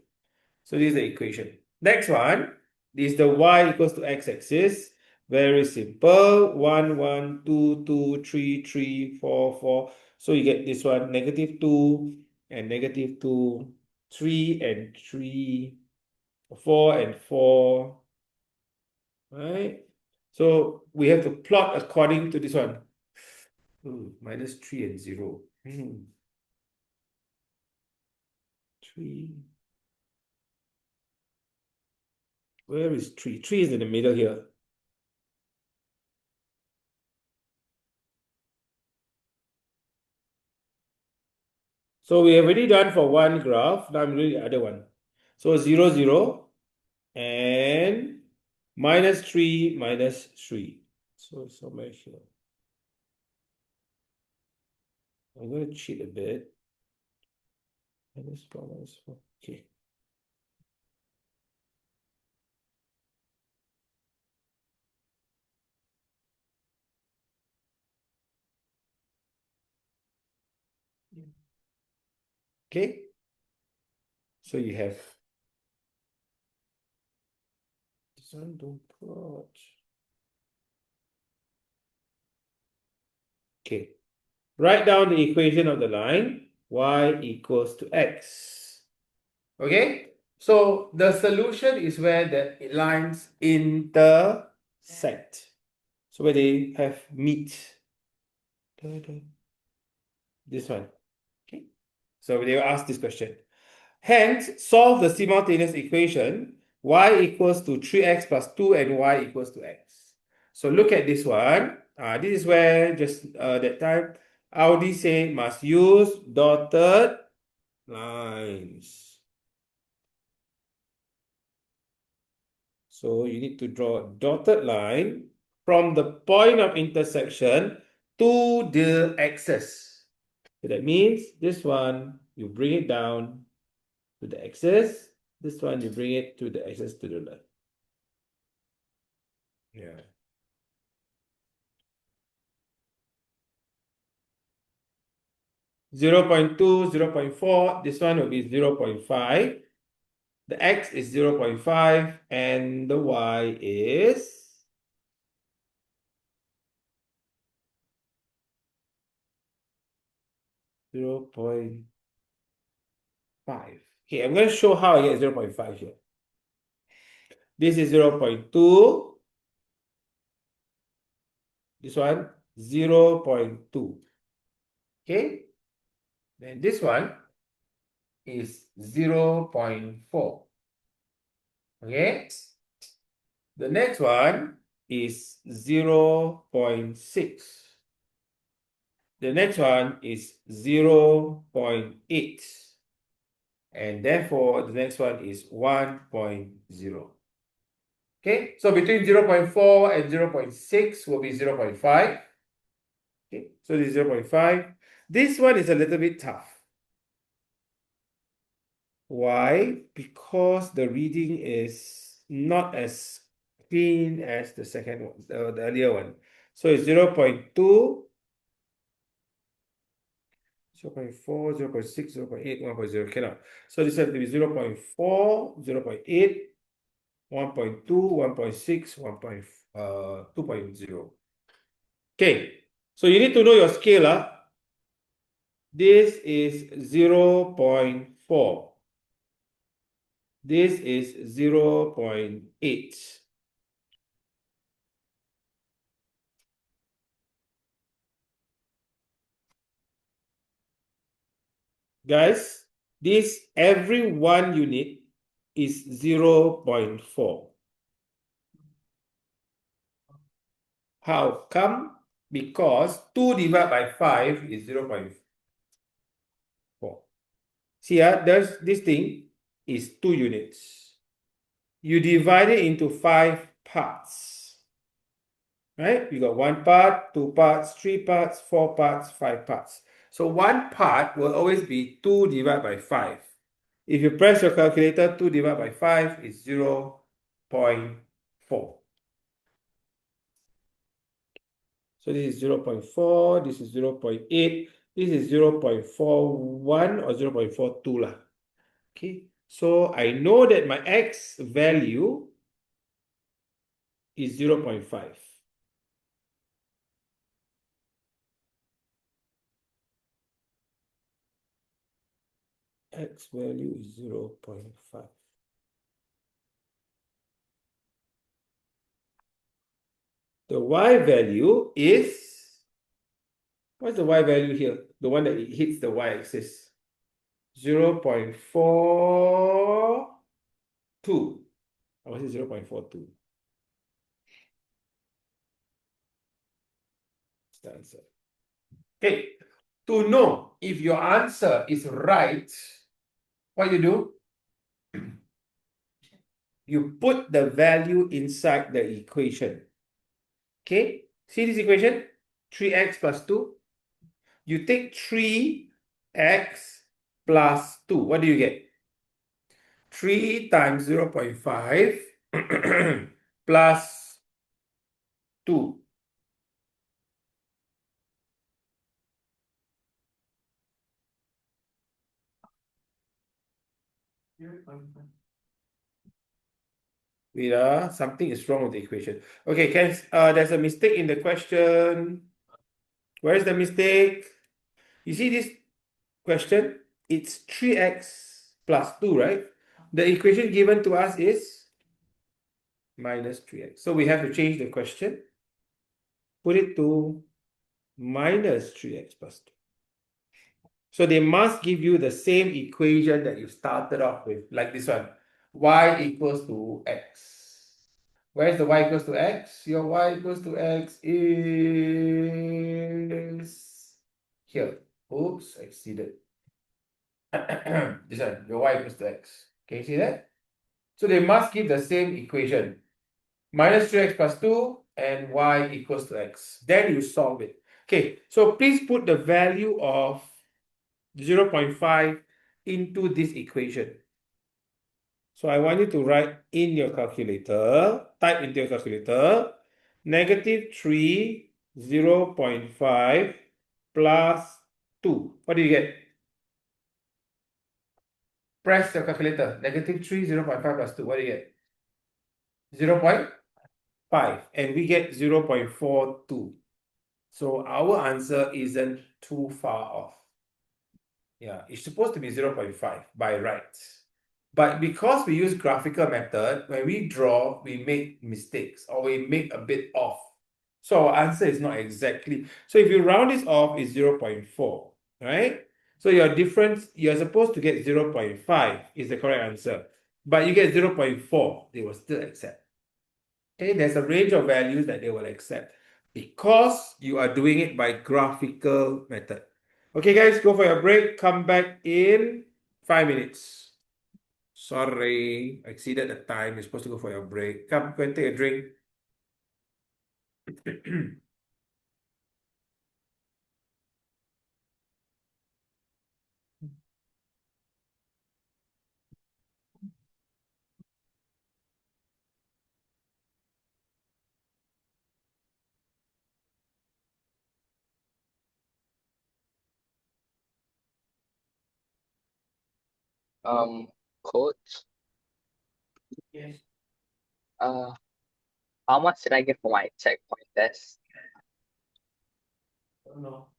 So this is the equation. Next one is the y equals to x-axis. Very simple. 1, 1, 2, 2, 3, 3, 4, 4. So you get this one, negative 2 and negative 2, 3 and 3, 4 and 4. Right? So we have to plot according to this one. Minus 3 and 0. 3. Where is 3? 3 is in the middle here. So we have already done for one graph. Now I'm doing the other one. So 0, 0, and -3 minus 3. So somewhere here. I'm going to cheat a bit. -4 minus 4. Okay. Okay. So you have this one, don't put. Okay. Write down the equation of the line y equals to x. Okay. So the solution is where the lines intersect. So where they have meet. This one. Okay. So they will ask this question. Hence, solve the simultaneous equation y equals to 3x plus 2 and y equals to x. So look at this one. This is where just that time Audi say must use dotted lines. So you need to draw a dotted line from the point of intersection to the axis. So that means this one, you bring it down to the axis. This one, you bring it to the axis to the left. Yeah. Zero 0.2, 0.4, this one will be 0.5. The x is 0.5 and the y is 0.5. Okay, I'm going to show how I get 0.5 here. This is 0.2. This one, 0.2. Okay. Then this one is 0.4. Okay. The next one is 0.6. The next one is 0.8. And therefore, the next one is 1.0. Okay, so between 0.4 and 0.6 will be 0.5. Okay, so this is 0.5. This one is a little bit tough. Why? Because the reading is not as clean as the second one, the earlier one. So it's 0.2, 0.4, 0.6, 0.8, 1.0. Cannot. So this has to be 0.4, 0.8, 1.2, 1.6, 2.0. Okay, so you need to know your scale. This is 0.4. This is 0.8. Guys, this every 1 unit is 0.4. How come? Because 2 divided by 5 is 0.4. See, there's this thing is 2 units. You divide it into 5 parts. Right? You got 1 part, 2 parts, 3 parts, 4 parts, 5 parts. So 1 part will always be 2 divided by 5. If you press your calculator, 2 divided by 5 is 0.4. So this is 0.4, this is 0.8, this is 0.41 or 0.42 lah. Okay, so I know that my x value is 0.5. X value is 0.5. The y value is, what's the y value here? The one that it hits the y-axis. 0.42. I was 0.42. That's the answer. Okay, to know if your answer is right, what you do? you put the value inside the equation. Okay, see this equation? 3x plus 2. You take 3x plus 2. What do you get? 3 times 0.5 plus 2. Wait, something is wrong with the equation. Okay, there's a mistake in the question. Where is the mistake? You see this question? It's 3x plus 2, right? The equation given to us is minus 3x. So we have to change the question. Put it to minus 3x plus 2. So they must give you the same equation that you started off with, like this one. Y equals to x. Where is the y equals to x? Your y equals to x is here. Oops, exceeded. This one, your y equals to x. Can you see that? So they must give the same equation. Minus 3x plus 2 and y equals to x. Then you solve it. Okay, so please put the value of 0.5 into this equation. So I want you to write in your calculator, type into your calculator, -3, 0.5 plus 2. What do you get? Press your calculator. -3, 0.5 plus 2. What do you get? 0.5. And we get 0.42. So our answer isn't too far off. Yeah, it's supposed to be 0.5 by right. But because we use graphical method, when we draw, we make mistakes or we make a bit off. So our answer is not exactly. So if you round this off, it's 0.4, right? So your difference, you're supposed to get 0.5 is the correct answer. But you get 0.4, they will still accept. Okay, there's a range of values that they will accept because you are doing it by graphical method. Okay, guys, go for your break. Come back in 5 minutes. Sorry, exceeded the time. You're supposed to go for your break. Come, go and take a drink. Coach, Yes. uh, how much did I get for my checkpoint test? No.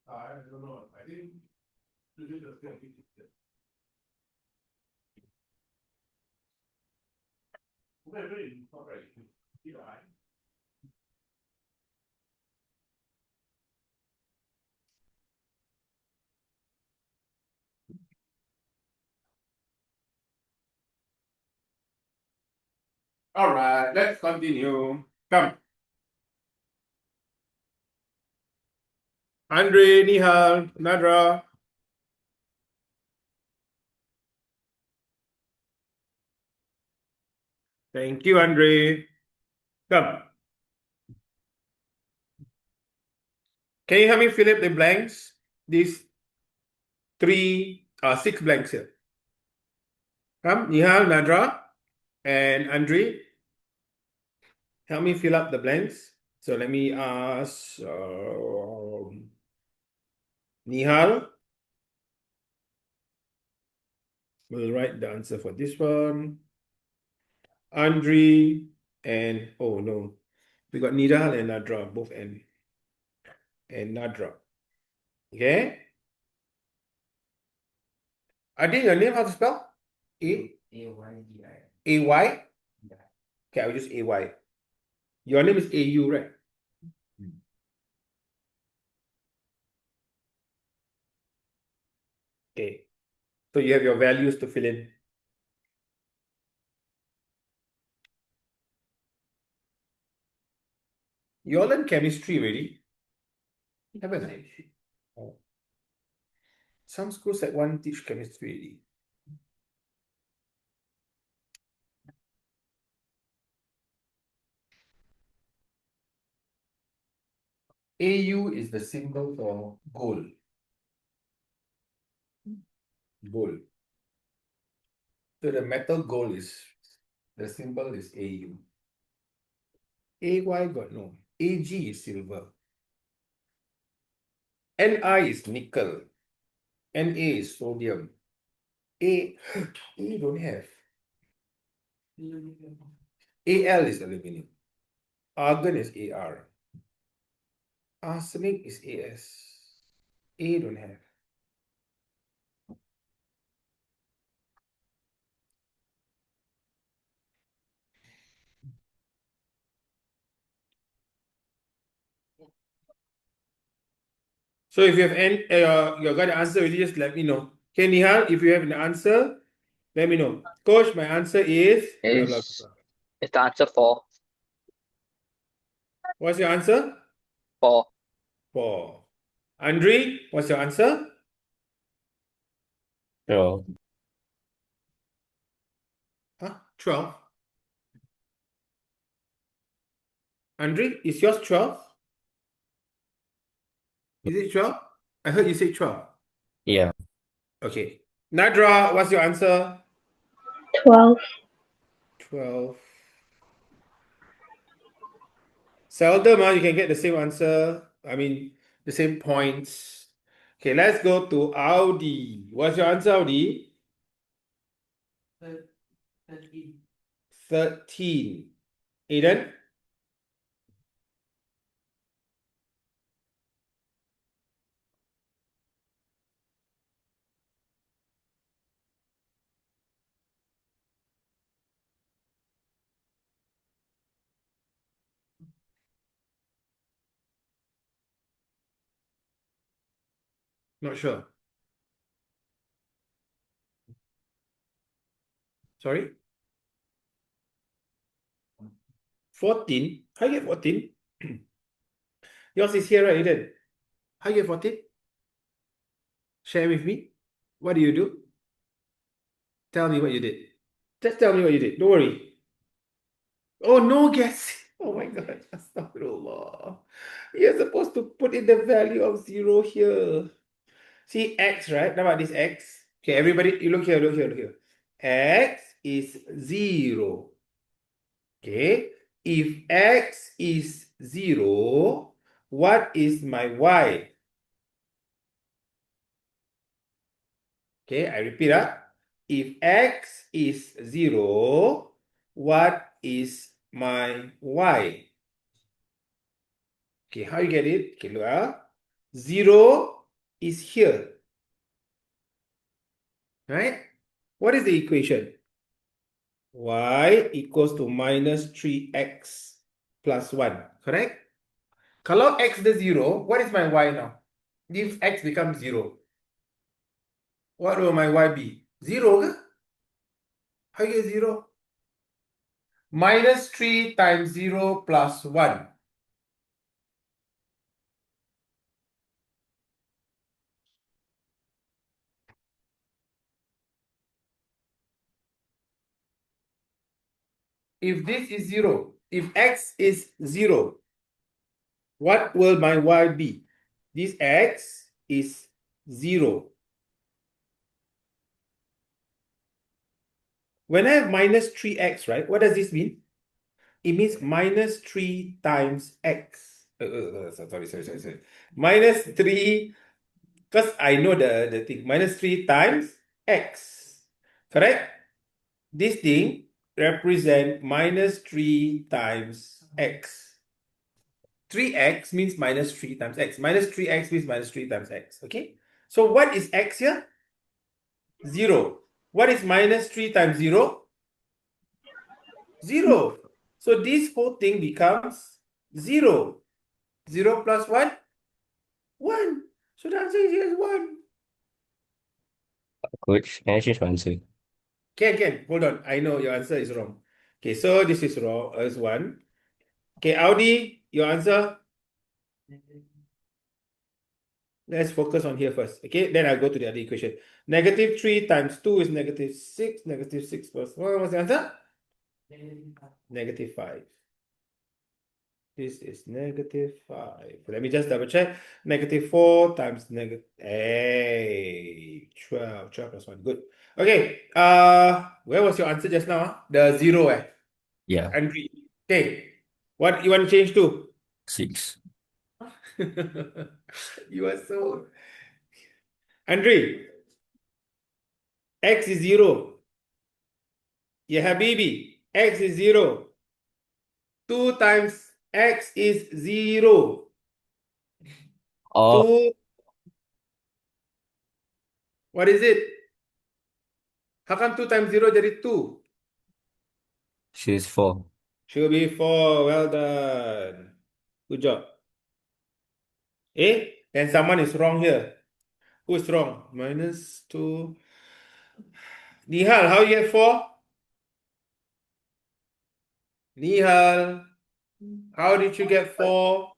I don't know. I think this is the thing. Very not right. You know, all right, let's continue. Come. Andre, Nihal, Nadra. Thank you, Andre. Come. Can you help me fill up the blanks? These six blanks here. Come, Nihal, Nadra, and Andre. Help me fill up the blanks. So let me ask Nihal. We'll write the answer for this one. Andre and oh no, we got Nihal and Nadra, both N. And Nadra. Okay. Adi, your name how to spell? AYDI. AY? Okay, I'll use AY. Your name is AU, right? Okay. So you have your values to fill in. You all learned chemistry already? Haven't I? Oh. Some schools at one teach chemistry already. AU is the symbol for gold. Gold. So the metal gold is, the symbol is AU. AY got no. AG is silver. NI is nickel. Na is sodium. A don't have. Al is aluminum. Argon is Ar. Arsenic is As. A don't have. So if you have any, you got the answer already, just let me know. Okay, Nihal, if you have an answer, let me know. Coach, my answer is blah, blah, Is blah. is the answer 4? What's your answer? 4. 4. Andre, what's your answer? 12. Huh? 12. Andre, is yours 12? Is it 12? I heard you say 12. Yeah. Okay. Nadra, what's your answer? 12. 12. Seldom you can get the same answer. I mean, the same points. Okay, let's go to Audi. What's your answer, Audi? 13. 13. Aiden? Not sure. Sorry? 14? How you get 14? Yours is here, right, Aiden? How you get 14? Share with me. What do you do? Tell me what you did. Just tell me what you did. Don't worry. Oh, no guess. Oh my God. Astaghfirullah. You're supposed to put in the value of 0 here. See X, right? Now about this X. Okay, everybody, you look here, look here, look here. X is 0. Okay. If X is 0, what is my Y? Okay, I repeat. If X is 0, what is my Y? Okay, how you get it? Okay, look. 0 is here. Right? What is the equation? Y equals to minus 3x plus 1. Correct? Kalau X is 0, what is my Y now? If X becomes 0, what will my Y be? 0 ke? How you get 0? Minus 3 times 0 plus 1. If this is 0, if X is 0, what will my Y be? This X is 0. When I have minus 3x, right? What does this mean? It means minus 3 times x. Sorry. Minus 3, because I know the thing. Minus 3 times x. Correct? This thing represent minus 3 times x. 3x means minus 3 times x. Minus 3x means minus 3 times x. Okay? So what is x here? 0. What is minus 3 times 0? 0. So this whole thing becomes 0. 0 plus 1? 1. So the answer is here is 1. Coach, can I change my answer? Can. Hold on. I know your answer is wrong. Okay, so this is wrong as 1. Okay, Audi, your answer? Let's focus on here first. Okay, then I'll go to the other equation. Negative 3 times 2 is negative 6. Negative 6 plus 1. What's the answer? Negative 5. This is negative 5. Let me just double check. Negative 4 times negative 12. 12 plus 1. Good. Okay. Where was your answer just now? The 0, Yeah, Andre. Okay. What you want to change to? 6. You are so. Andre, X is 0. Ya habibi, X is 0. 2 times X is 0. Oh, 2. What is it? How come 2 times 0 jadi 2? she's 4. Should be 4. Well done. Good job. Then someone is wrong here. Who's wrong? Minus 2. Nihal, how you get 4? Nihal, how did you get 4?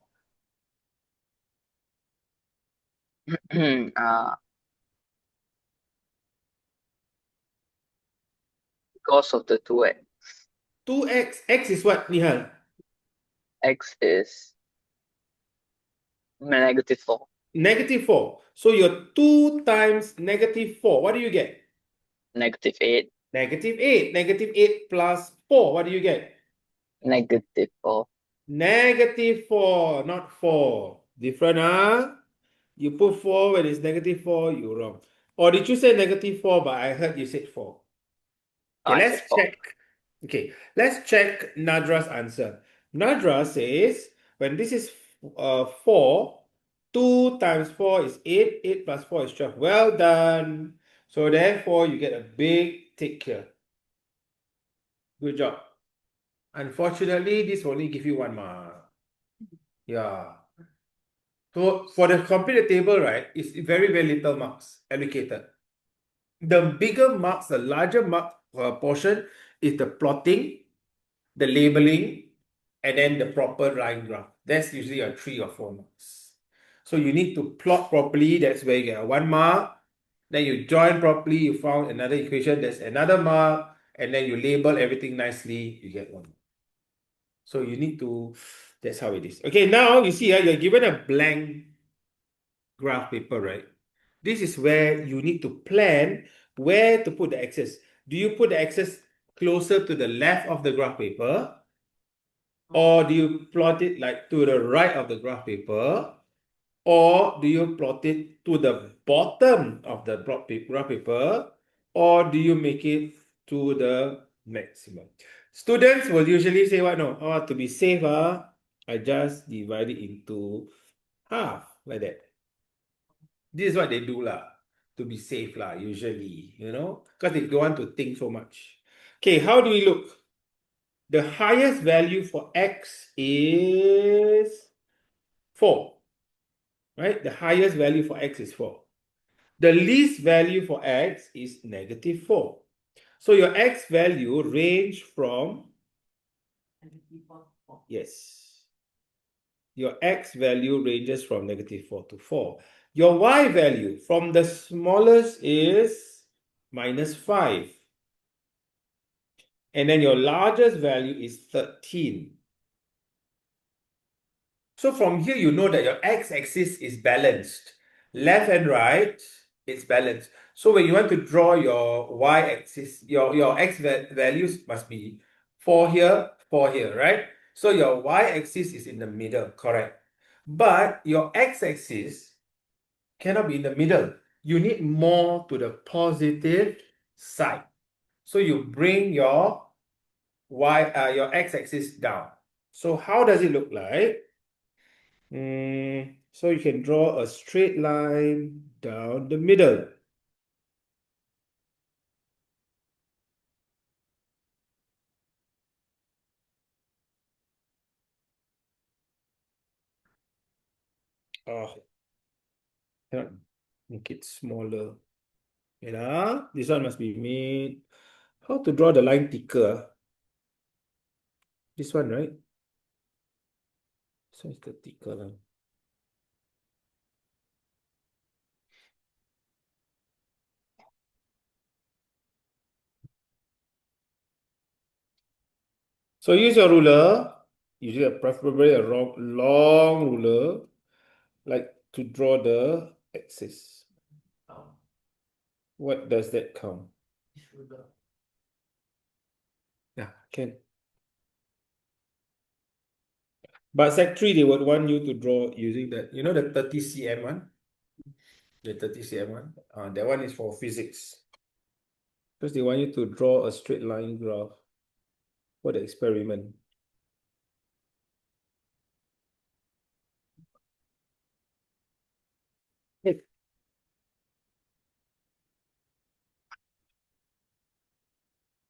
Because of the 2x. 2x. X is what, Nihal? X is negative 4. Negative 4. So your 2 times negative 4. What do you get? Negative 8. Negative 8. Negative 8 plus 4. What do you get? Negative 4. Negative 4, not 4. Different, huh? You put 4 when it's -4, you're wrong. Or did you say -4, but I heard you said 4? Okay, I let's said 4. check. Okay, let's check Nadra's answer. Nadra says when this is 4, 2 times 4 is 8, 8 plus 4 is 12. Well done. So therefore, you get a big tick here. Good job. Unfortunately, this will only give you 1 mark. Yeah. So for the complete table, right, it's very, very little marks allocated. The bigger marks, the larger mark portion is the plotting, the labeling, and then the proper line graph. That's usually a 3 or 4 marks. So you need to plot properly. That's where you get a 1 mark. Then you join properly. You found another equation. That's another mark. And then you label everything nicely. You get 1 mark. So you need to. That's how it is. Okay, now you see, you're given a blank graph paper, right? This is where you need to plan where to put the axis. Do you put the axis closer to the left of the graph paper? Or do you plot it like to the right of the graph paper? Or do you plot it to the bottom of the graph paper? Or do you make it to the maximum? Students will usually say, what? No, to be safe, I just divide it into half, like that. This is what they do lah, to be safe lah, usually, because they don't want to think so much. Okay, how do we look? The highest value for x is 4, right? The highest value for x is 4. The least value for x is -4. So your x value range from, yes, your x value ranges from -4 to 4. Your y value from the smallest is -5. And then your largest value is 13. So from here, you know that your x-axis is balanced. Left and right, it's balanced. So when you want to draw your y-axis, your x values must be 4 here, 4 here, right? So your y-axis is in the middle, correct? But your x-axis cannot be in the middle. You need more to the positive side. So you bring your your x-axis down. So how does it look like? So you can draw a straight line down the middle. Oh, cannot make it smaller. This one must be made. How to draw the line thicker? This one, right? This one is the thicker line. So use your ruler. Usually preferably a long ruler, like to draw the axis. What does that count? Yeah, can. But Sec 3, they would want you to draw using that, the 30 cm one? The 30 cm one? That one is for physics. Because they want you to draw a straight line graph for the experiment.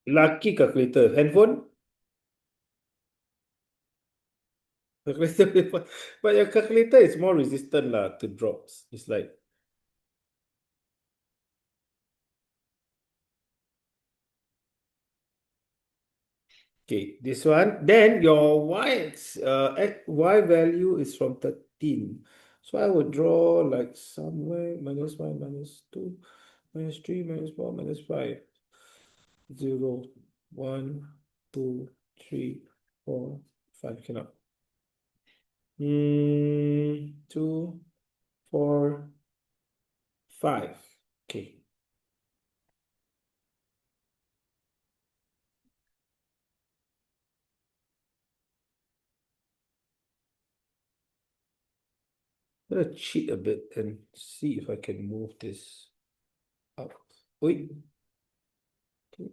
Lucky calculator. Handphone? Calculator. But your calculator is more resistant to drops. It's like, okay, this one. Then your y value is from 13. So I would draw like somewhere -1, -2, -3, -4, -5. 0, 1, 2, 3, 4, 5. Cannot. 2, 4, 5. Okay. gonna cheat a bit and see if I can move this up. Wait. Okay.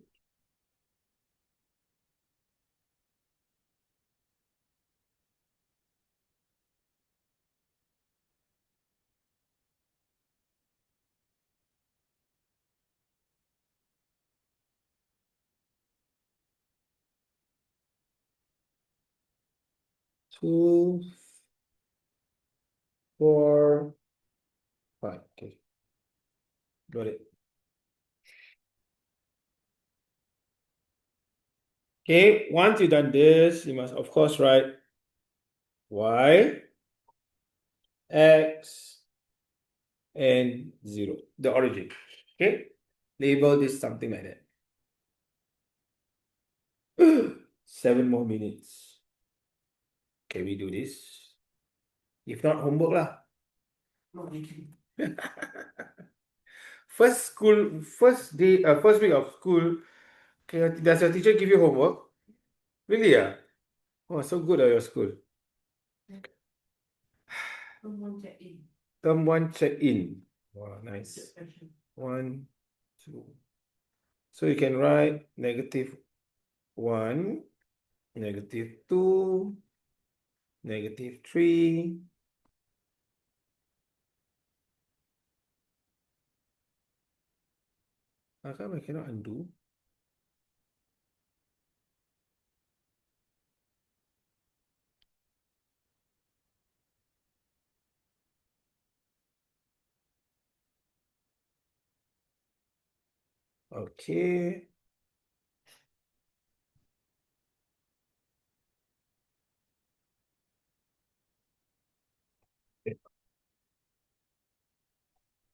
Two, 4, 5. Okay, got it. Okay, once you've done this, you must of course write y, x, and 0, the origin. Okay, label this something like that. 7 more minutes. Can we do this? If not, homework lah. Not making. First week of school. Okay, does your teacher give you homework? Really? Oh, so good at your school. Someone check in. Term 1 check-in. Wow, nice. Check question. 1, 2. So you can write -1, -2, -3. How come I cannot undo? Okay.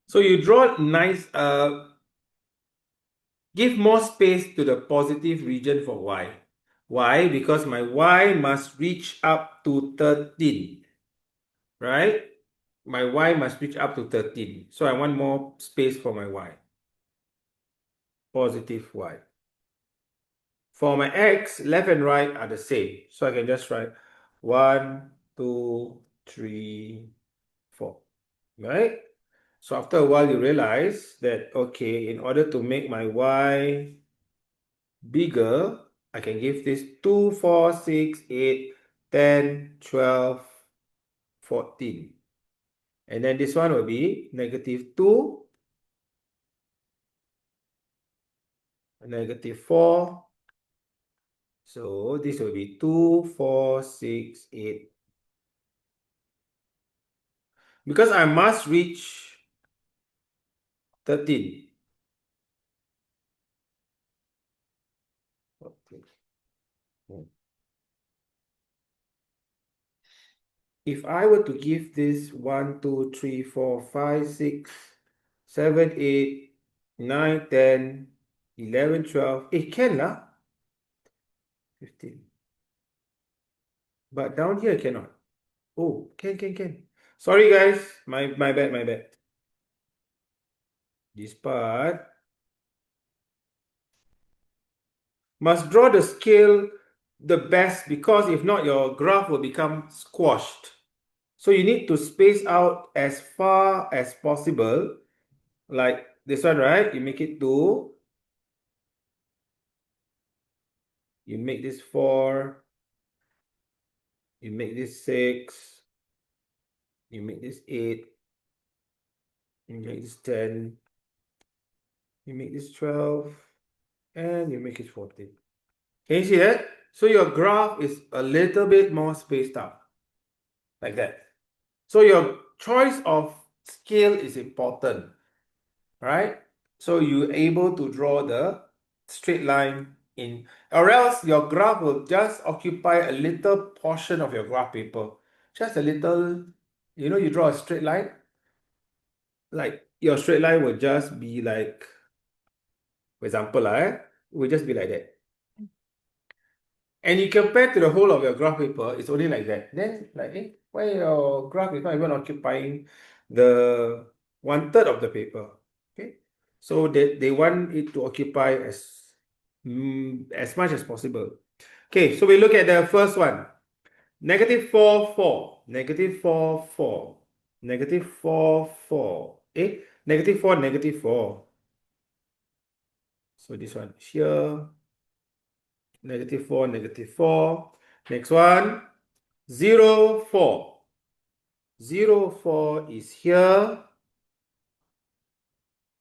So you draw nice, give more space to the positive region for y. Why? Because my y must reach up to 13, right? My y must reach up to 13. So I want more space for my y. Positive y. For my x, left and right are the same. So I can just write 1, 2, 3, 4. Right? So after a while, you realize that, okay, in order to make my y bigger, I can give this 2, 4, 6, 8, 10, 12, 14. And then this one will be -2, -4. So this will be 2, 4, 6, 8. Because I must reach 13. Okay. If I were to give this 1, 2, 3, 4, 5, 6, 7, 8, 9, 10, 11, 12, it can lah. 15. But down here cannot. Oh, can. Sorry guys, my bad. This part must draw the scale the best, because if not, your graph will become squashed. So you need to space out as far as possible, like this one, right? You make it 2. You make this 4. You make this 6. You make this 8. You make this 10. You make this 12. And you make it 14. Can you see that? So your graph is a little bit more spaced out. Like that. So your choice of scale is important. Right? So you're able to draw the straight line in, or else your graph will just occupy a little portion of your graph paper. Just a little, you draw a straight line. Like your straight line will just be like, for example, will just be like that. And you compare to the whole of your graph paper, it's only like that. Then like, why your graph is not even occupying the 1/3 of the paper? Okay. So they want it to occupy as much as possible. Okay, so we look at the first one. -4, 4. -4, 4. Negative 4, 4. Negative 4, negative 4. So this one here. Negative 4, negative 4. Next one. 0, 4. 0, 4 is here.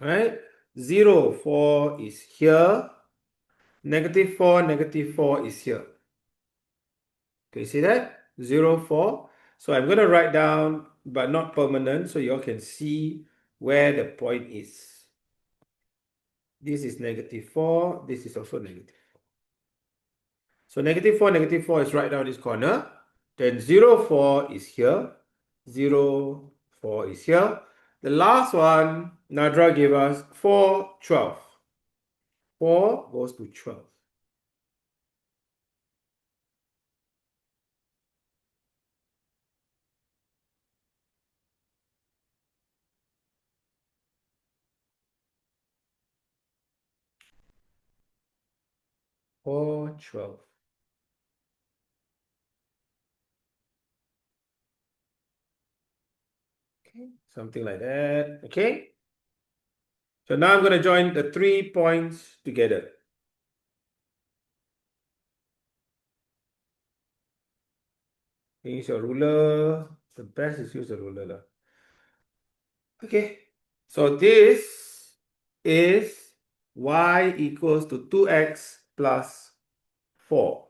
Right? 0, 4 is here. Negative 4, negative 4 is here. Can you see that? 0, 4. So I'm going to write down, but not permanent, so you all can see where the point is. This is negative 4. This is also negative 4. So negative 4 is right down this corner. Then 0, 4 is here. 0, 4 is here. The last one, Nadra gave us 4, 12. 4 goes to 12. Or 12. Okay, something like that. Okay. So now I'm going to join the 3 points together. Use your ruler. The best is use a ruler lah. Okay. So this is y equals to 2x plus 4.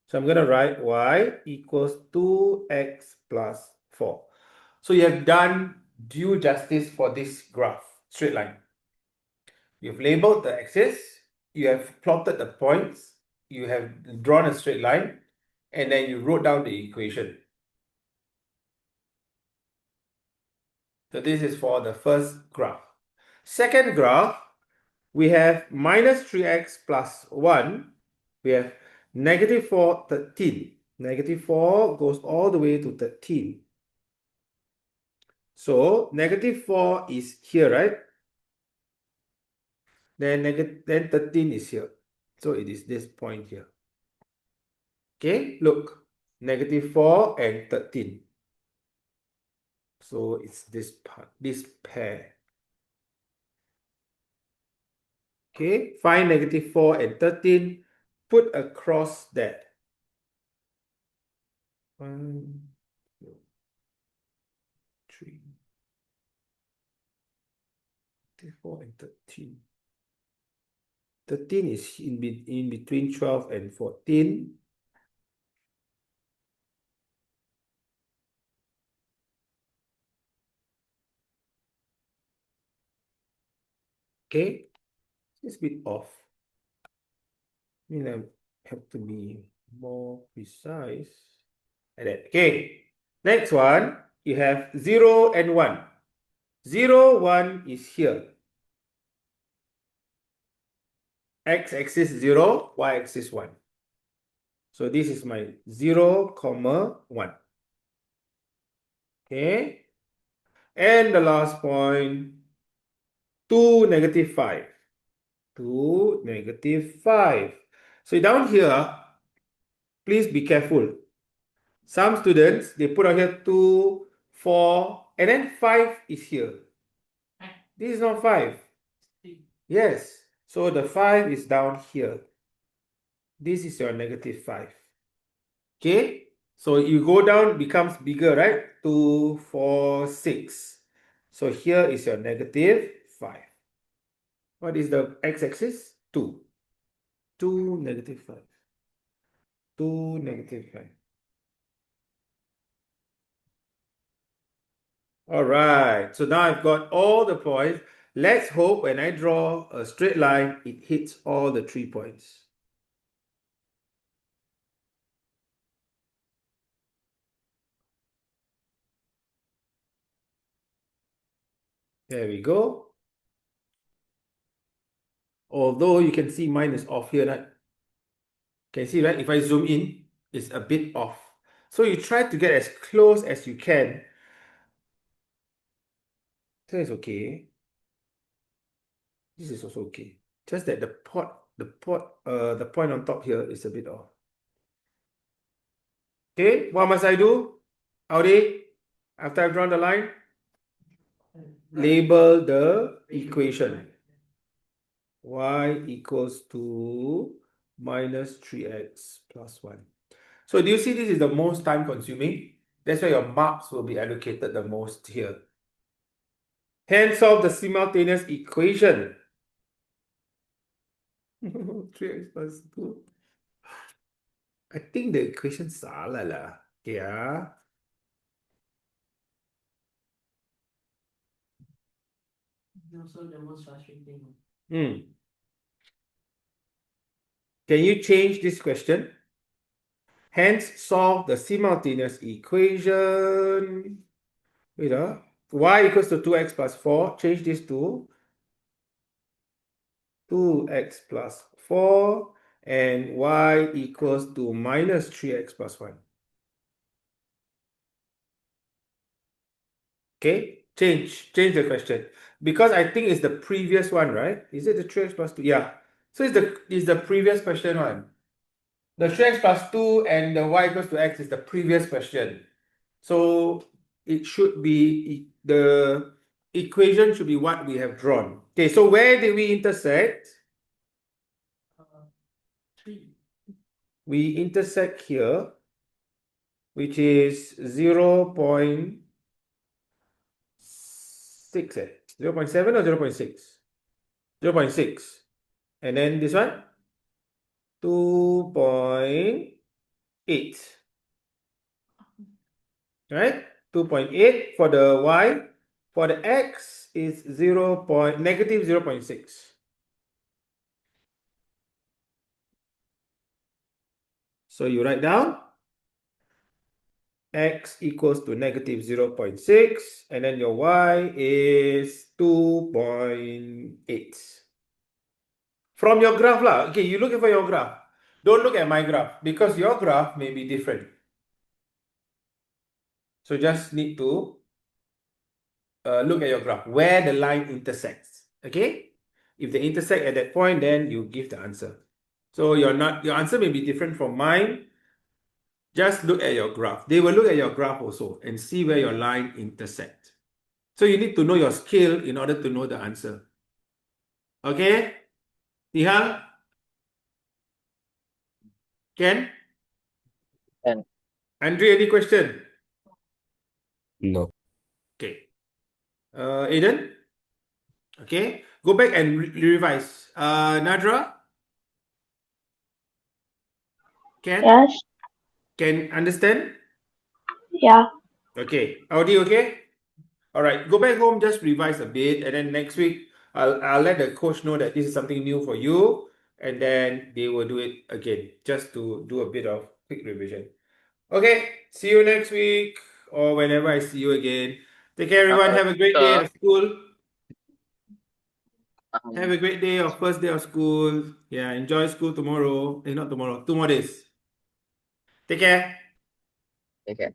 So I'm going to write y equals 2x plus 4. So you have done due justice for this graph, straight line. You've labeled the axis, you have plotted the points, you have drawn a straight line, and then you wrote down the equation. So this is for the first graph. Second graph, we have minus 3x plus 1. We have negative 4, 13. Negative 4 goes all the way to 13. So negative 4 is here, right? Then 13 is here. So it is this point here. Okay, look. Negative 4 and 13. So it's this part, this pair. Okay, find negative 4 and 13. Put across that. 1, 2, 3. 4 and 13. 13 is in between 12 and 14. Okay, it's a bit off. I mean, I have to be more precise. Like that. Okay, next one, you have 0 and 1. 0, 1 is here. X-axis 0, y-axis 1. So this is my 0, comma 1. Okay. And the last point, 2, negative 5. 2, negative 5. So down here, please be careful. Some students, they put out here 2, 4, and then 5 is here. This is not 5. Yes. So the 5 is down here. This is your negative 5. Okay. So you go down, becomes bigger, right? 2, 4, 6. So here is your negative 5. What is the x-axis? 2. 2, negative 5. 2, negative 5. All right. So now I've got all the points. Let's hope when I draw a straight line, it hits all the 3 points. There we go. Although you can see mine is off here, right? Can you see, right? If I zoom in, it's a bit off. So you try to get as close as you can. So it's okay. This is also okay. Just that the point on top here is a bit off. Okay, what must I do? Audi? After I've drawn the line, label the equation. Y equals to minus 3x plus 1. So do you see this is the most time consuming? That's why your marks will be allocated the most here. Hence solve the simultaneous equation. 3x plus 2. I think the equation salah lah. Okay, Also the most frustrating. Can you change this question? Hence, solve the simultaneous equation. Wait, y equals to 2x plus 4. Change this to 2x plus 4 and y equals to minus 3x plus 1. Okay, change the question. Because I think it's the previous one, right? Is it the 3x plus 2? Yeah. So it's the previous question one. The 3x plus 2 and the y equals to x is the previous question. So it should be, the equation should be what we have drawn. Okay, so where did we intersect? 3. We intersect here, which is 0.6, 0.7 or 0.6? 0.6. And then this one? 2.8. Right? 2.8 for the y. For the x is negative 0.6. So you write down x equals to negative 0.6 and then your y is 2.8. From your graph lah. Okay, you look for your graph. Don't look at my graph because your graph may be different. So just need to look at your graph where the line intersects. Okay, if they intersect at that point, then you give the answer. So your answer may be different from mine. Just look at your graph. They will look at your graph also and see where your line intersect. So you need to know your scale in order to know the answer. Okay, Tihal? Ken? Ken. Andre, any question? No. Okay. Aiden? Okay. Go back and revise. Nadra? Ken? Yes. Can understand? Yeah. Okay. Audi, okay? All right. Go back home, just revise a bit, and then next week I'll let the coach know that this is something new for you, and then they will do it again, just to do a bit of quick revision. Okay. See you next week or whenever I see you again. Take care, everyone. Have a great day at school. Have a great day or first day of school. Yeah, enjoy school tomorrow. Not tomorrow, 2 more days. Take care. Okay.